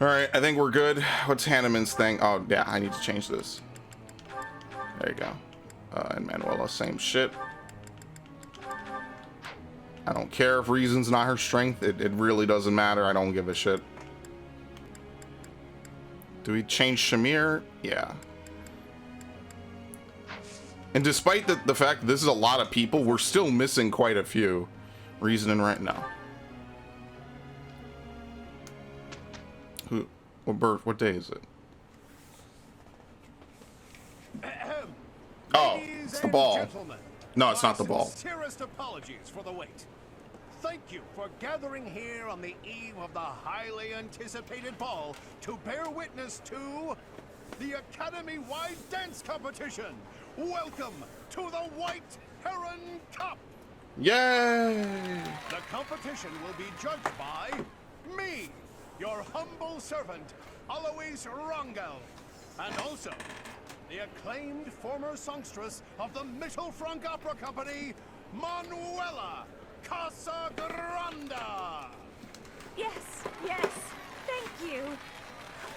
Alright, I think we're good. What's Hanneman's thing? Oh, yeah, I need to change this. There you go. And Manuela, same shit. I don't care if reason's not her strength. It really doesn't matter. I don't give a shit. Do we change Shamir? Yeah. And despite the fact that this is a lot of people, we're still missing quite a few. Reason and right now. Who? What day is it? Oh, it's the ball. No, it's not the ball. Sincerest apologies for the wait. Thank you for gathering here on the eve of the highly anticipated ball to bear witness to the Academy-wide dance competition. Welcome to the White Heron Cup. Yay! The competition will be judged by me, your humble servant, Alois Rangel, and also the acclaimed former songstress of the Mittelfrank Opera Company, Manuela Casagranda. Yes, yes, thank you.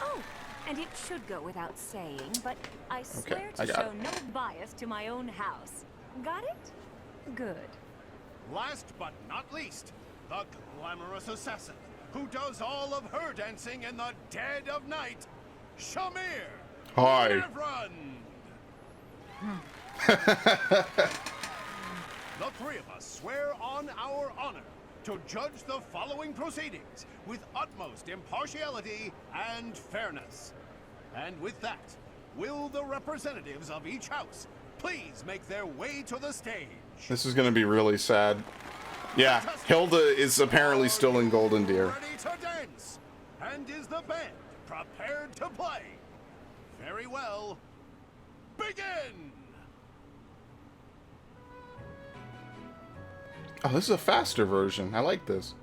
Oh, and it should go without saying, but I swear to show no bias to my own house. Got it? Good. Last but not least, the glamorous assassin who does all of her dancing in the dead of night, Shamir. Hi. The three of us swear on our honor to judge the following proceedings with utmost impartiality and fairness. And with that, will the representatives of each house please make their way to the stage? This is gonna be really sad. Yeah, Hilda is apparently still in Golden Deer. Ready to dance? And is the band prepared to play? Very well. Begin! Oh, this is a faster version. I like this.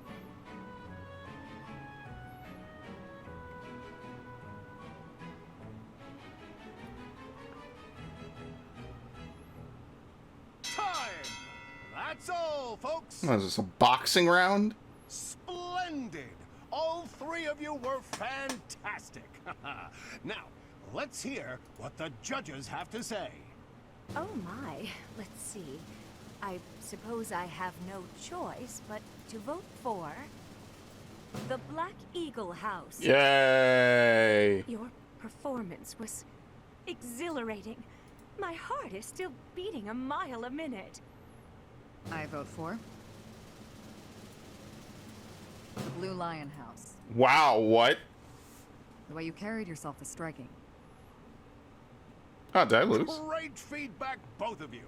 Time! That's all, folks. What is this, a boxing round? Splendid! All three of you were fantastic. Now, let's hear what the judges have to say. Oh my, let's see. I suppose I have no choice but to vote for the Black Eagle House. Yay! Your performance was exhilarating. My heart is still beating a mile a minute. I vote for the Blue Lion House. Wow, what? The way you carried yourself is striking. Oh, did I lose? Great feedback, both of you.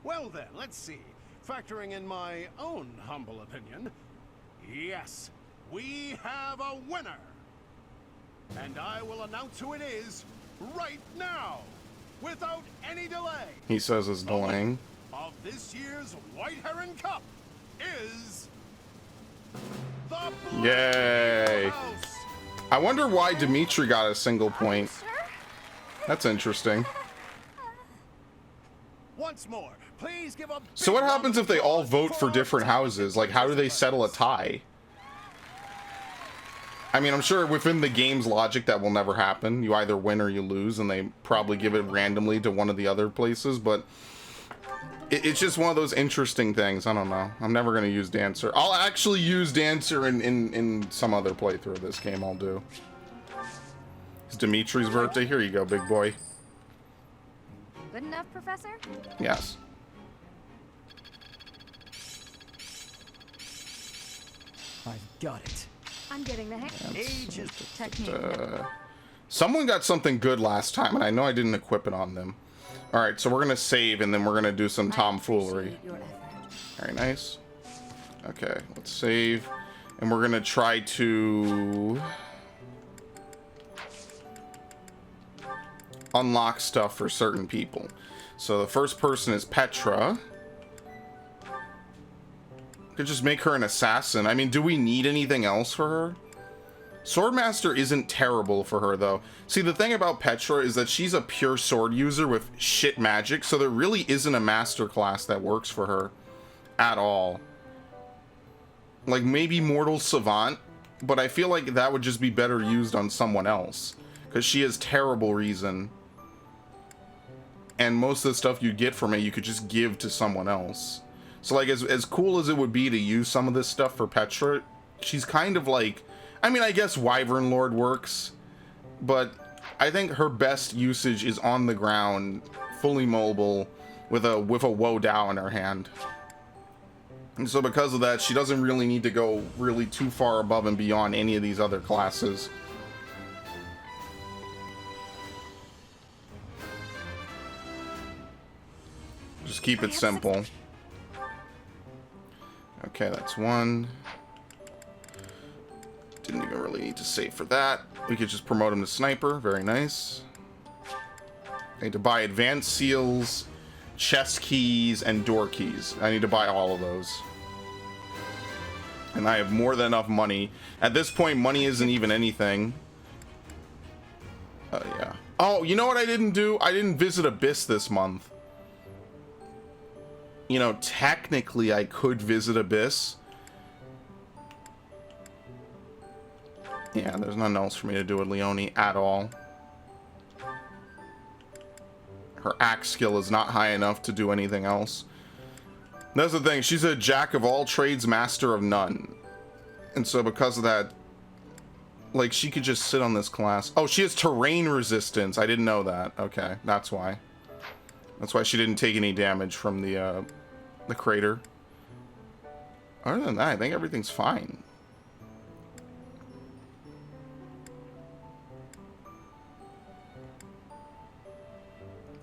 Well then, let's see. Factoring in my own humble opinion, yes, we have a winner. And I will announce who it is right now, without any delay. He says it's delaying. Of this year's White Heron Cup is the Black Yay! Eagle House. I wonder why Dimitri got a single point. That's interesting. Once more, please give a So what happens if they all vote for different houses? Like, how do they settle a tie? I mean, I'm sure within the game's logic that will never happen. You either win or you lose, and they probably give it randomly to one of the other places, but it's just one of those interesting things. I don't know. I'm never going to use Dancer. I'll actually use Dancer in some other playthrough of this game I'll do. It's Dimitri's birthday. Here you go, big boy. Good enough, Professor? Yes. I've got it. I'm getting the hang. Age is technique. Someone got something good last time, and I know I didn't equip it on them. Alright, so we're going to save, and then we're going to do some tomfoolery. Very nice. Okay, let's save. And we're going to try to unlock stuff for certain people. So the first person is Petra. Could just make her an assassin. I mean, do we need anything else for her? Swordmaster isn't terrible for her, though. See, the thing about Petra is that she's a pure sword user with shit magic, so there really isn't a master class that works for her at all. Like, maybe Mortal Savant, but I feel like that would just be better used on someone else, because she has terrible reason. And most of the stuff you get from it, you could just give to someone else. So like as cool as it would be to use some of this stuff for Petra, she's kind of like, I mean, I guess Wyvern Lord works, but I think her best usage is on the ground, fully mobile, with a Woe Dow in her hand. And so because of that, she doesn't really need to go really too far above and beyond any of these other classes. Just keep it simple. Okay, that's one. Didn't even really need to save for that. We could just promote him to sniper. Very nice. I need to buy advanced seals, chest keys, and door keys. I need to buy all of those. And I have more than enough money. At this point, money isn't even anything. Yeah. Oh, you know what I didn't do? I didn't visit Abyss this month. You know, technically I could visit Abyss. Yeah, there's nothing else for me to do with Leonie at all. Her axe skill is not high enough to do anything else. That's the thing, she's a jack of all trades, master of none. And so because of that, like, she could just sit on this class. Oh, she has terrain resistance. I didn't know that. Okay, that's why. That's why she didn't take any damage from the crater. Other than that, I think everything's fine.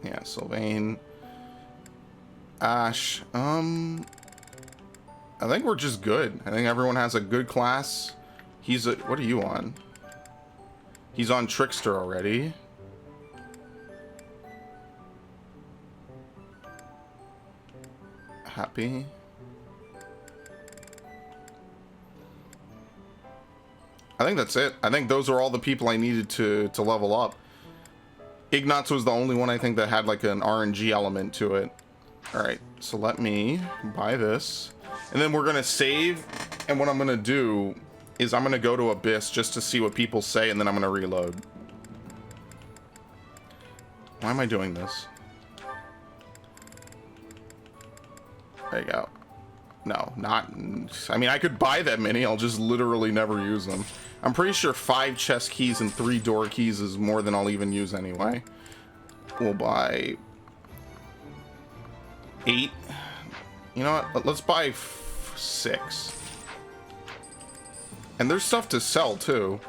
Yeah, Sylvain. Ash. I think we're just good. I think everyone has a good class. He's a... What are you on? He's on Trickster already. Happy. I think that's it. I think those are all the people I needed to level up. Ignatz was the only one I think that had like an RNG element to it. Alright, so let me buy this. And then we're gonna save, and what I'm gonna do is I'm gonna go to Abyss just to see what people say, and then I'm gonna reload. Why am I doing this? There you go. No, not... I mean, I could buy that many, I'll just literally never use them. I'm pretty sure 5 chest keys and 3 door keys is more than I'll even use anyway. We'll buy 8. You know what? Let's buy 6. And there's stuff to sell too.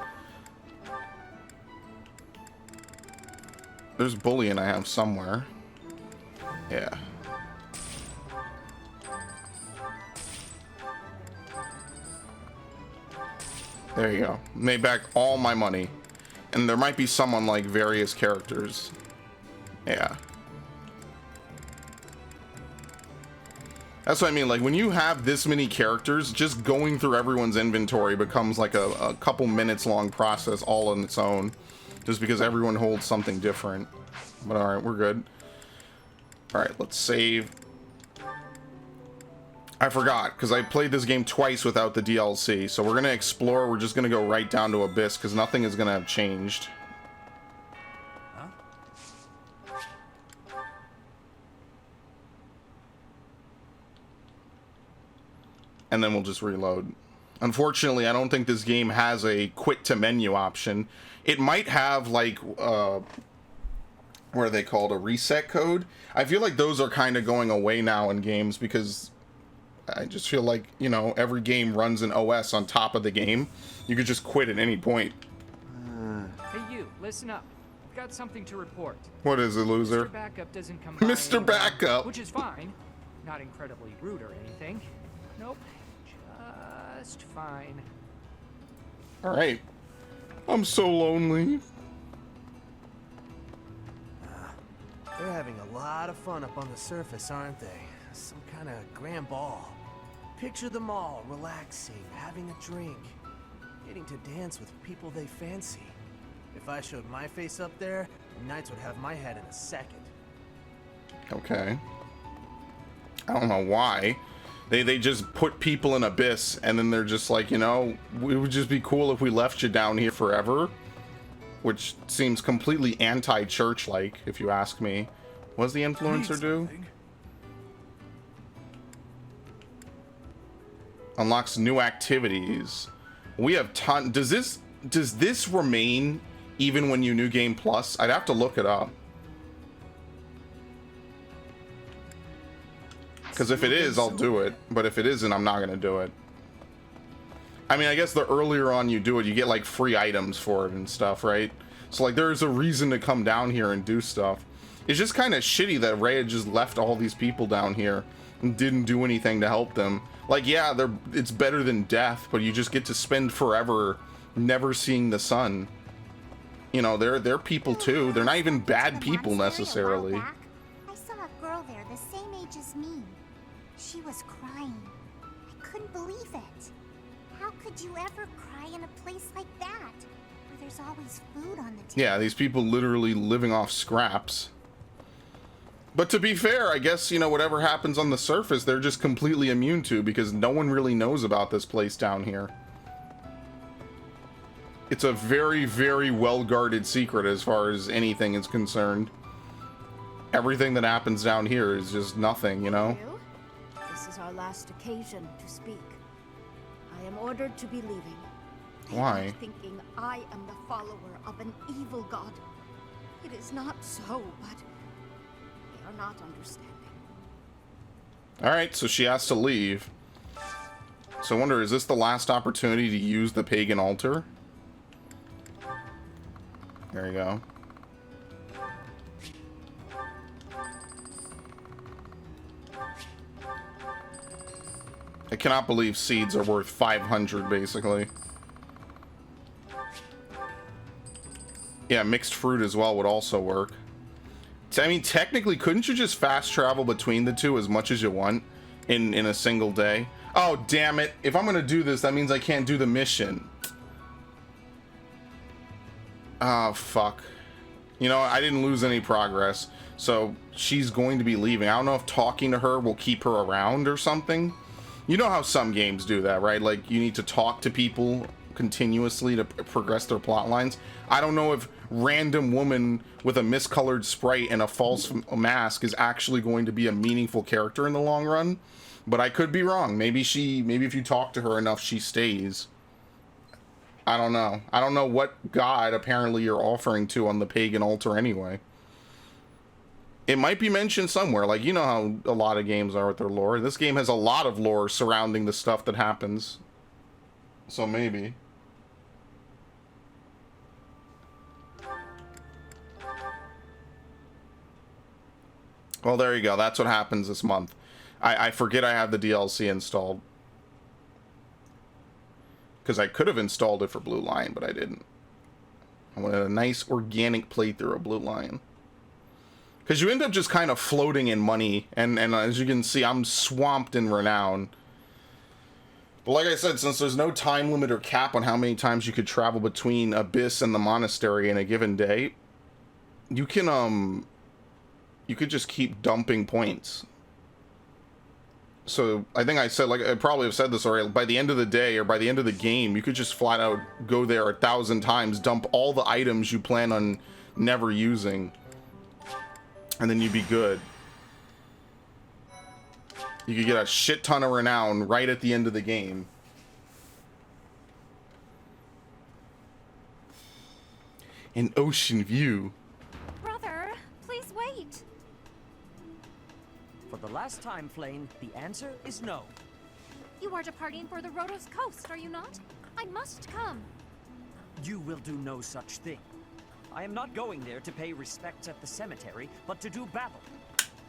There's bullion I have somewhere. Yeah. There you go. Made back all my money. And there might be some on like various characters. Yeah. That's what I mean, like when you have this many characters, just going through everyone's inventory becomes like a couple minutes long process all on its own. Just because everyone holds something different. But alright, we're good. Alright, let's save. I forgot, because I played this game twice without the DLC. So we're going to explore, we're just going to go right down to Abyss, because nothing is going to have changed. And then we'll just reload. Unfortunately, I don't think this game has a quit to menu option. It might have, like, what are they called? A reset code? I feel like those are kind of going away now in games because I just feel like, you know, every game runs an OS on top of the game. You could just quit at any point. Hey, you, listen up. I've got something to report. What is it, loser? Mr. Backup doesn't come by Mr. anymore, Backup! which is fine. Not incredibly rude or anything. Nope. Just fine. Alright. I'm so lonely. They're having a lot of fun up on the surface, aren't they? Some kind of grand ball. Picture them all relaxing, having a drink, getting to dance with people they fancy. If I showed my face up there, the Knights would have my head in a second. Okay. I don't know why. They just put people in Abyss, and then they're just like, you know, it would just be cool if we left you down here forever. Which seems completely anti-church-like, if you ask me. What does the influencer do? Unlocks new activities. We have ton. Does this remain even when you New Game Plus? I'd have to look it up. Because if it is, I'll do it. But if it isn't, I'm not gonna do it. I mean, I guess the earlier on you do it, you get like free items for it and stuff, right? So like there's a reason to come down here and do stuff. It's just kind of shitty that Rhea just left all these people down here and didn't do anything to help them. Like, yeah, it's better than death, but you just get to spend forever never seeing the sun. You know, they're people too. They're not even bad people necessarily. I saw a girl there the same age as me. She was crying. I couldn't believe it. How could you ever cry in a place like that, where there's always food on the table? Yeah, these people literally living off scraps. But to be fair, I guess, you know, whatever happens on the surface, they're just completely immune to, because no one really knows about this place down here. It's a very, very well-guarded secret as far as anything is concerned. Everything that happens down here is just nothing, you know? This is our last occasion to speak. I am ordered to be leaving. Why? They are thinking I am the follower of an evil god. It is not so, but they are not understanding. Alright, so she has to leave. So I wonder, is this the last opportunity to use the pagan altar? There you go. I cannot believe seeds are worth 500, basically. Yeah, mixed fruit as well would also work. I mean, technically, couldn't you just fast travel between the two as much as you want in a single day? Oh, damn it. If I'm gonna do this, that means I can't do the mission. Oh, fuck. You know, I didn't lose any progress. So, she's going to be leaving. I don't know if talking to her will keep her around or something. You know how some games do that, right? Like, you need to talk to people continuously to progress their plot lines. I don't know if random woman with a miscolored sprite and a false mask is actually going to be a meaningful character in the long run, but I could be wrong. Maybe if you talk to her enough, she stays. I don't know. I don't know what god apparently you're offering to on the pagan altar anyway. It might be mentioned somewhere. Like, you know how a lot of games are with their lore. This game has a lot of lore surrounding the stuff that happens. So maybe. Well, there you go. That's what happens this month. I forget I have the DLC installed. Because I could have installed it for Blue Lion, but I didn't. I wanted a nice organic playthrough of Blue Lion. Because you end up just kind of floating in money, and as you can see, I'm swamped in renown. But like I said, since there's no time limit or cap on how many times you could travel between Abyss and the monastery in a given day, you can, you could just keep dumping points. So, I think I said, like, I probably have said this already, by the end of the day, or by the end of the game, you could just flat out go there 1,000 times, dump all the items you plan on never using, and then you'd be good. You could get a shit ton of renown right at the end of the game. An ocean view. Brother, please wait. For the last time, Flame, the answer is no. You are departing for the Rhodos coast, are you not? I must come. You will do no such thing. I am not going there to pay respects at the cemetery, but to do battle.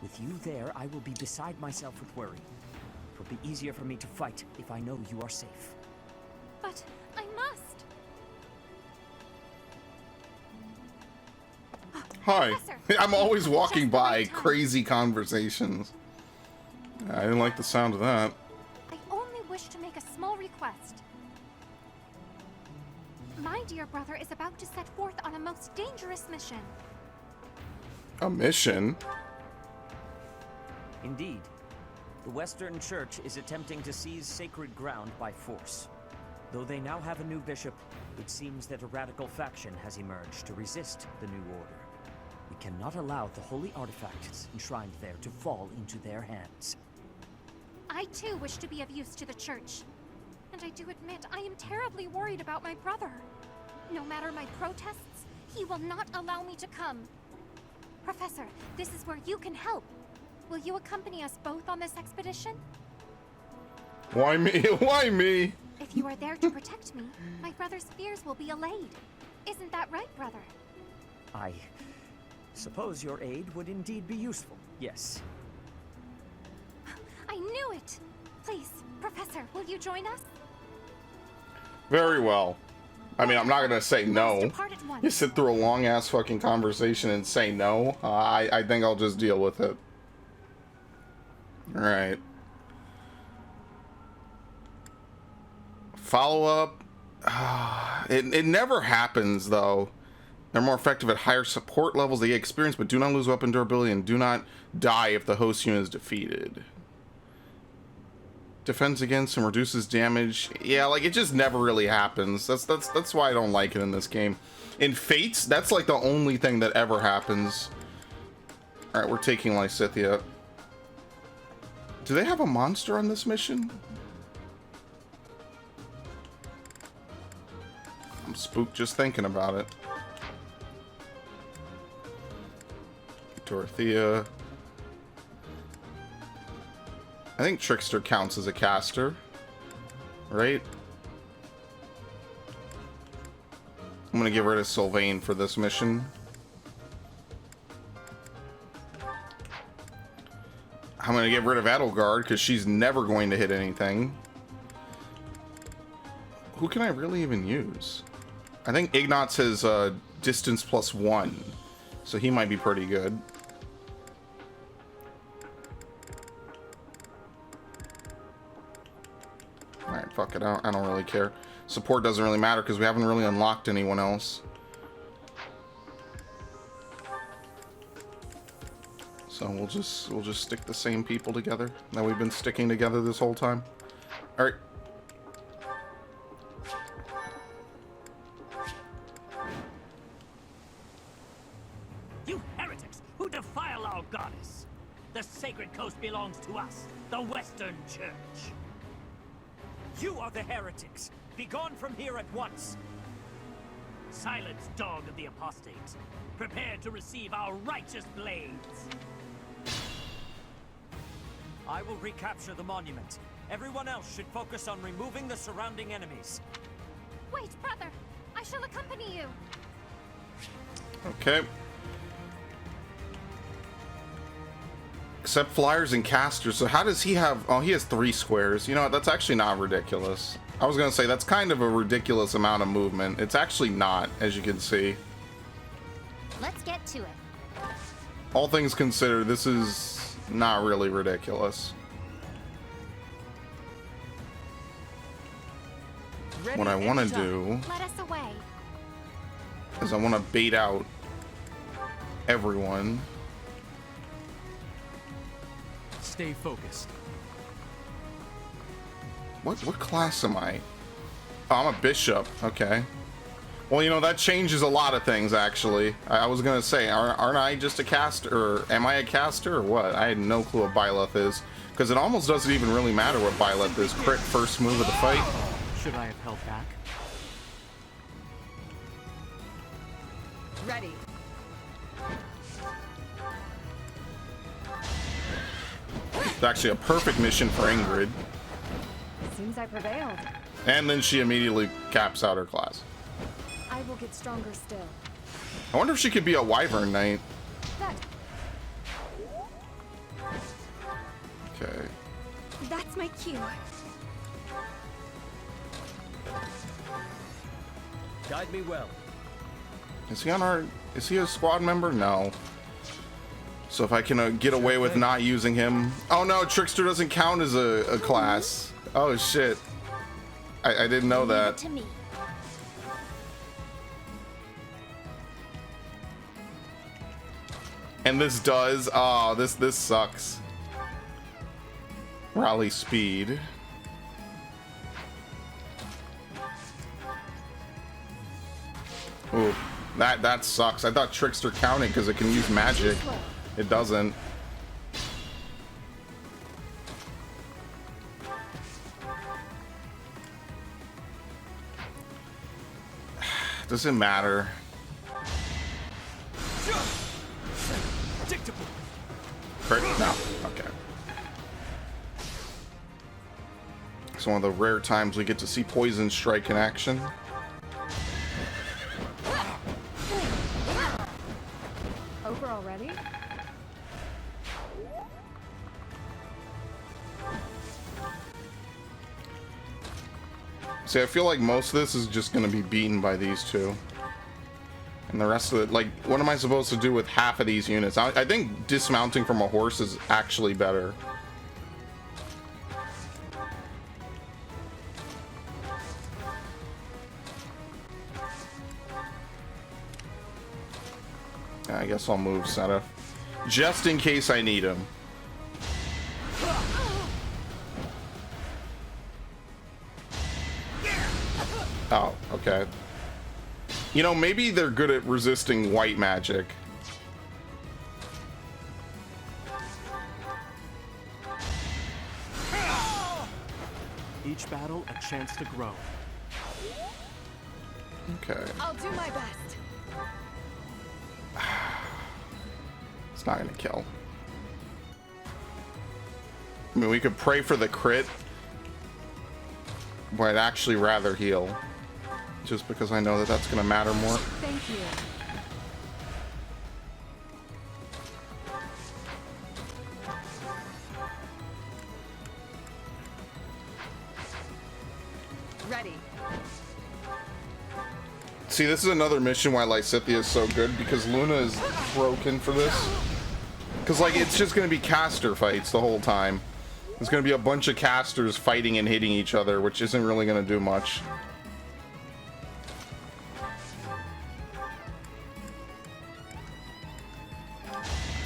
With you there, I will be beside myself with worry. It will be easier for me to fight if I know you are safe. But I must. Hi. Professor, I'm always walking just the by right time. crazy conversations. I didn't like the sound of that. I only wish to make a small request. My dear brother is about to set forth on a most dangerous mission. A mission? Indeed. The Western Church is attempting to seize sacred ground by force. Though they now have a new bishop, it seems that a radical faction has emerged to resist the new order. We cannot allow the holy artifacts enshrined there to fall into their hands. I too wish to be of use to the church. And I do admit, I am terribly worried about my brother. No matter my protests, he will not allow me to come. Professor, this is where you can help. Will you accompany us both on this expedition? Why me? Why me? If you are there to protect me, my brother's fears will be allayed. Isn't that right, brother? I suppose your aid would indeed be useful, yes. I knew it! Please, Professor, will you join us? Very well. I mean, I'm not gonna say no. You sit through a long ass fucking conversation and say no. I think I'll just deal with it. All right. Follow up. It never happens though. They're more effective at higher support levels. They get experience, but do not lose weapon durability and do not die if the host unit is defeated. Defends against and reduces damage. Yeah, like it just never really happens. That's why I don't like it in this game. In Fates, that's like the only thing that ever happens. All right, we're taking Lysithia. Do they have a monster on this mission? I'm spooked just thinking about it. Dorothea. I think Trickster counts as a caster, right? I'm gonna get rid of Sylvain for this mission. I'm gonna get rid of Edelgard because she's never going to hit anything. Who can I really even use? I think Ignatz has distance +1, so he might be pretty good. Alright, fuck it. I don't really care. Support doesn't really matter because we haven't really unlocked anyone else. So we'll just stick the same people together that we've been sticking together this whole time. Alright. You heretics who defile our goddess! The sacred coast belongs to us, the Western Church. You are the heretics. Be gone from here at once. Silence, dog of the apostates. Prepare to receive our righteous blades. I will recapture the monument. Everyone else should focus on removing the surrounding enemies. Wait, brother! I shall accompany you! Okay. Except flyers and casters. So how does he have... Oh, he has 3 squares. You know what? That's actually not ridiculous. I was going to say, that's kind of a ridiculous amount of movement. It's actually not, as you can see. Let's get to it. All things considered, this is not really ridiculous. What I want to do Let us away. is I want to bait out everyone. Stay focused. What class am I? Oh, I'm a bishop. Okay. Well, you know, that changes a lot of things, actually. I was going to say, aren't I just a caster? Or am I a caster or what? I had no clue what Byleth is. Because it almost doesn't even really matter what Byleth is. Crit first move of the fight. Should I have held back? Ready. It's actually a perfect mission for Ingrid. Seems I prevailed. And then she immediately caps out her class. I will get stronger still. I wonder if she could be a Wyvern Knight. Okay. That's my cue. Guide me well. Is he on our... Is he a squad member? No. So if I can get away with not using him... Oh no, Trickster doesn't count as a class. Oh shit. I didn't know that. To me. And this does... Oh, this sucks. Rally speed. Ooh, that sucks. I thought Trickster counted because it can use magic. It doesn't. Does it matter? Crit? No. Okay. It's one of the rare times we get to see Poison Strike in action. Over already? See, I feel like most of this is just going to be beaten by these two. And the rest of it, like, what am I supposed to do with half of these units? I think dismounting from a horse is actually better. I guess I'll move Seta. Just in case I need him. Oh, okay. You know, maybe they're good at resisting white magic. Each battle a chance to grow. Okay. I'll do my best. It's not gonna kill. I mean, we could pray for the crit, but I'd actually rather heal. Just because I know that that's gonna matter more. Thank you. Ready. See, this is another mission why Lysithea is so good, because Luna is broken for this. Because, like, it's just going to be caster fights the whole time. There's going to be a bunch of casters fighting and hitting each other, which isn't really going to do much.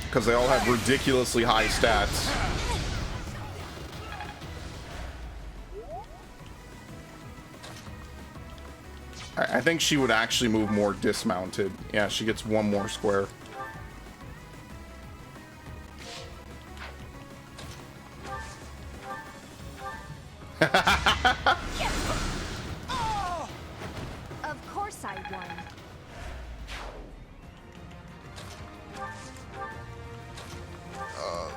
Because they all have ridiculously high stats. I think she would actually move more dismounted. Yeah, she gets one more square. Of course I won.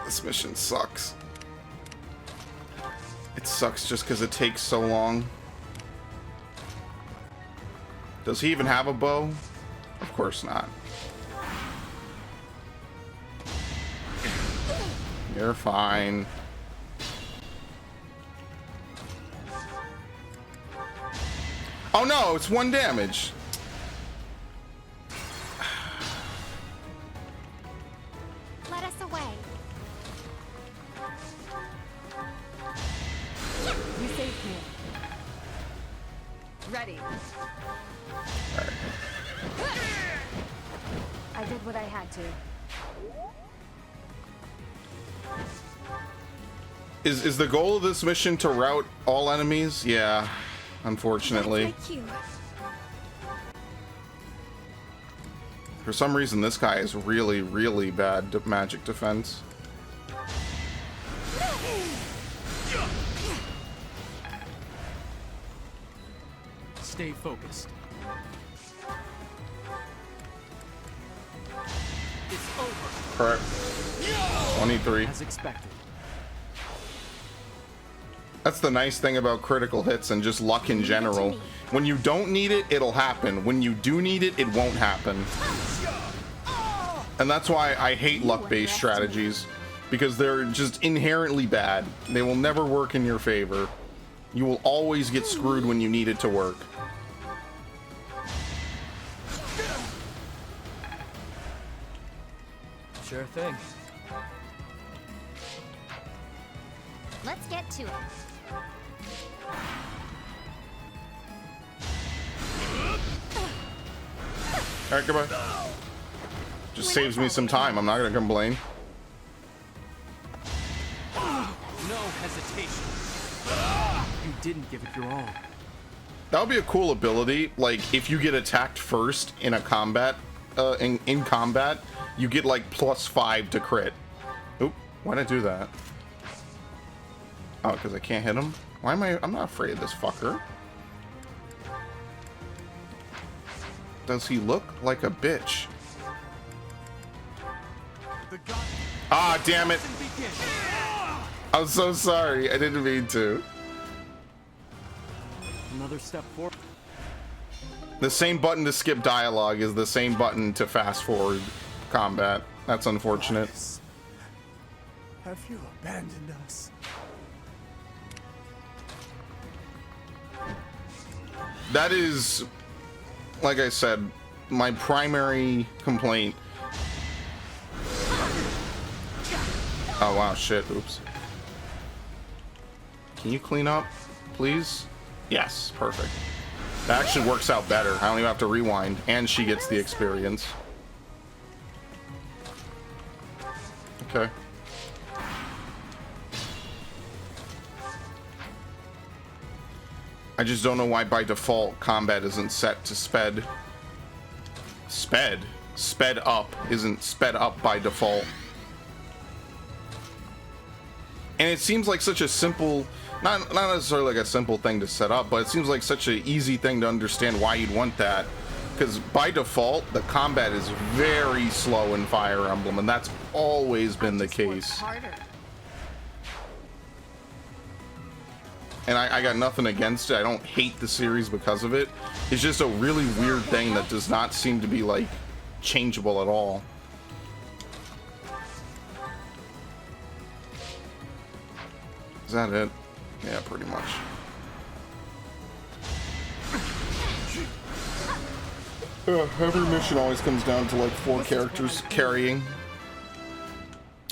This mission sucks. It sucks just because it takes so long. Does he even have a bow? Of course not. You're fine. Oh no, it's 1 damage. Let us away. You saved me. Ready. I did what I had to. Is the goal of this mission to rout all enemies? Yeah, unfortunately. For some reason, this guy is really, really bad magic defense. Stay focused. It's over. Correct. 23. As expected. That's the nice thing about critical hits and just luck in general. When you don't need it, it'll happen. When you do need it, it won't happen. And that's why I hate luck-based strategies, because they're just inherently bad. They will never work in your favor. You will always get screwed when you need it to work. Sure thing. Let's get to it. Alright, goodbye. Just saves me some time. I'm not gonna complain. No hesitation. You didn't give it your all. That would be a cool ability. Like, if you get attacked first in a combat, in combat, you get like +5 to crit. Oop, why'd I do that? Oh, because I can't hit him? Why am I? I'm not afraid of this fucker. does he look like a bitch? Ah, damn it. I'm so sorry. I didn't mean to. Another step forward. The same button to skip dialogue is the same button to fast forward combat. That's unfortunate. Have you abandoned us? That is, like I said, my primary complaint. Oh wow, shit, oops. Can you clean up, please? Yes, perfect. That actually works out better. I don't even have to rewind, and she gets the experience. Okay. I just don't know why by default combat isn't set to sped up isn't sped up by default. And it seems like such a simple, not necessarily like a simple thing to set up, but it seems like such an easy thing to understand why you'd want that. Because by default, the combat is very slow in Fire Emblem, and that's always been the case. And I got nothing against it. I don't hate the series because of it. It's just a really weird thing that does not seem to be, like, changeable at all. Is that it? Yeah, pretty much. Every mission always comes down to, like, 4 characters carrying.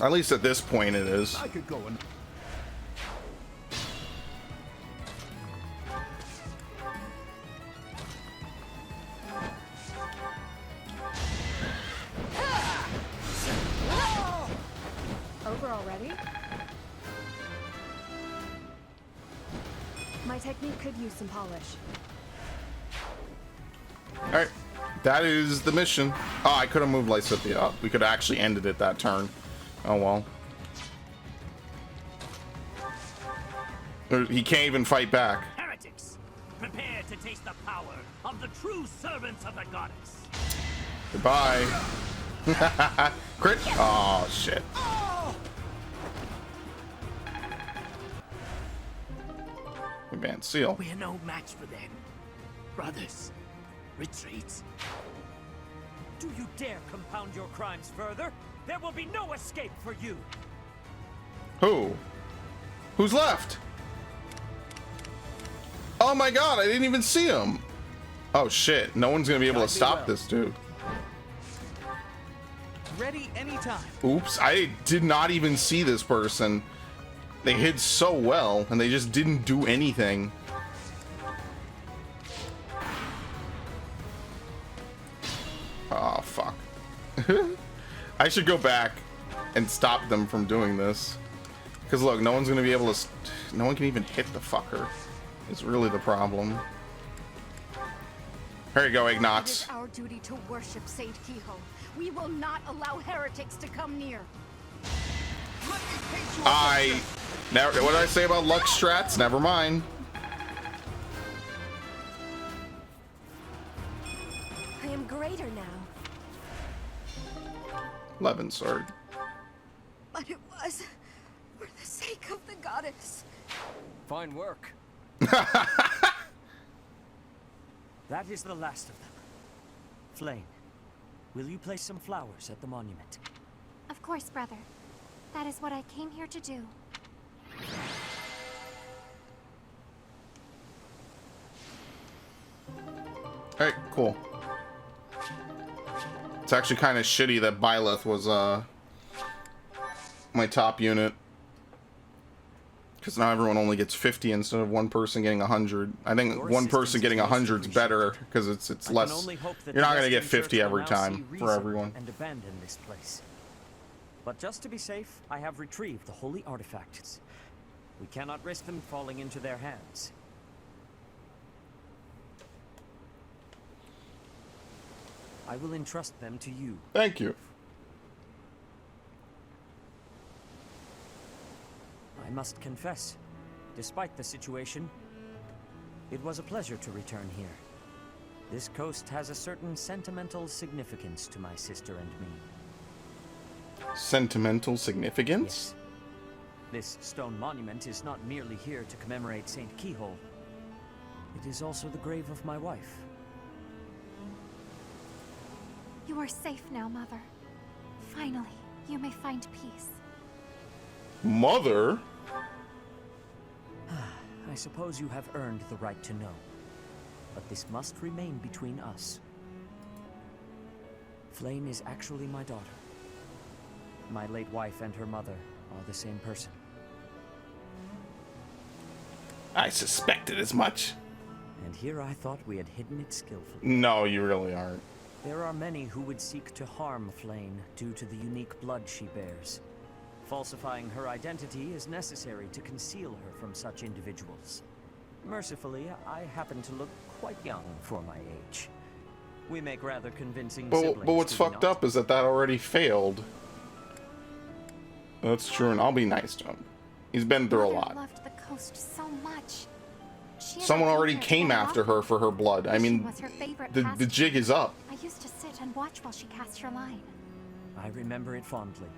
At least at this point it is. I could go and... Over already? My technique could use some polish. Alright, that is the mission. Oh, I could have moved Lysithea up. We could have actually ended it that turn. Oh well. He can't even fight back. Heretics, prepare to taste the power of the true servants of the goddess. Goodbye. Crit. Oh, shit. Advanced seal. We're no match for them. Brothers, retreat. Do you dare compound your crimes further? There will be no escape for you. Who? Who's left? Oh my god, I didn't even see him. Oh shit, no one's gonna be able to stop this dude. Ready anytime. Oops, I did not even see this person. They hid so well, and they just didn't do anything. Oh, fuck. I should go back and stop them from doing this. Because look, no one's gonna be able to... No one can even hit the fucker. It's really the problem. Here you go, Ignatz. It is our duty to worship Saint Kehoe. We will not allow heretics to come near. What did I say about Lux strats? Never mind. I am greater now. Levin sword. But it was for the sake of the goddess. Fine work. That is the last of them. Flame, will you place some flowers at the monument? Of course, brother. That is what I came here to do. Alright, cool. It's actually kind of shitty that Byleth was my top unit. Because now everyone only gets 50 instead of one person getting 100. I think one person getting 100 is better because it's less. You're not going to get 50 every time for everyone. And abandon this place. But just to be safe, I have retrieved the holy artifacts. We cannot risk them falling into their hands. I will entrust them to you. Thank you. I must confess, despite the situation, it was a pleasure to return here. This coast has a certain sentimental significance to my sister and me. Sentimental significance? Yes. This stone monument is not merely here to commemorate Saint Keyhole. It is also the grave of my wife. You are safe now, Mother. Finally, you may find peace. Mother? I suppose you have earned the right to know. But this must remain between us. Flame is actually my daughter. My late wife and her mother are the same person. I suspected as much. And here I thought we had hidden it skillfully. No, you really aren't. There are many who would seek to harm Flame due to the unique blood she bears. Falsifying her identity is necessary to conceal her from such individuals. Mercifully, I happen to look quite young for my age. We make rather convincing siblings. But what's do we fucked not? up is that already failed. That's true, and I'll be nice to him. He's been through a Mother lot. loved the coast so much. She and Someone I already came here came quite after often. her for her blood. I Fishing mean, was her favorite the pastime. jig is up. I used to sit and watch while she cast her line. I remember it fondly.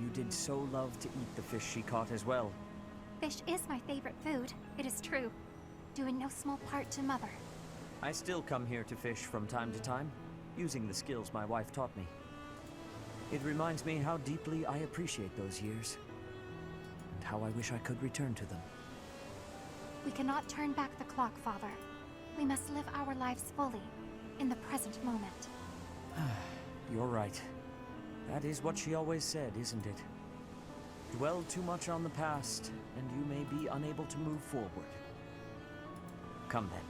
You did so love to eat the fish she caught as well. Fish is my favorite food, it is true. Due in no small part to Mother. I still come here to fish from time to time, using the skills my wife taught me. It reminds me how deeply I appreciate those years, and how I wish I could return to them. We cannot turn back the clock, Father. We must live our lives fully, in the present moment. You're right. That is what she always said, isn't it? Dwell too much on the past, and you may be unable to move forward. Come then.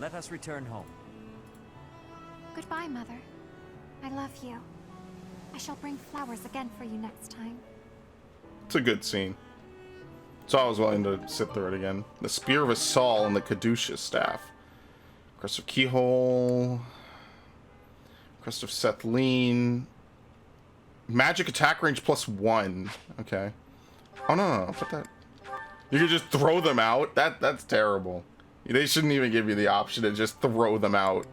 Let us return home. Goodbye, Mother. I love you. I shall bring flowers again for you next time. It's a good scene. So I was willing to sit through it again. The Spear of Assault and the Caduceus Staff. Crest of Keyhole. Crest of Sethleen. Magic attack range +1. Okay. Oh no, put that. You could just throw them out? That's terrible. They shouldn't even give you the option to just throw them out.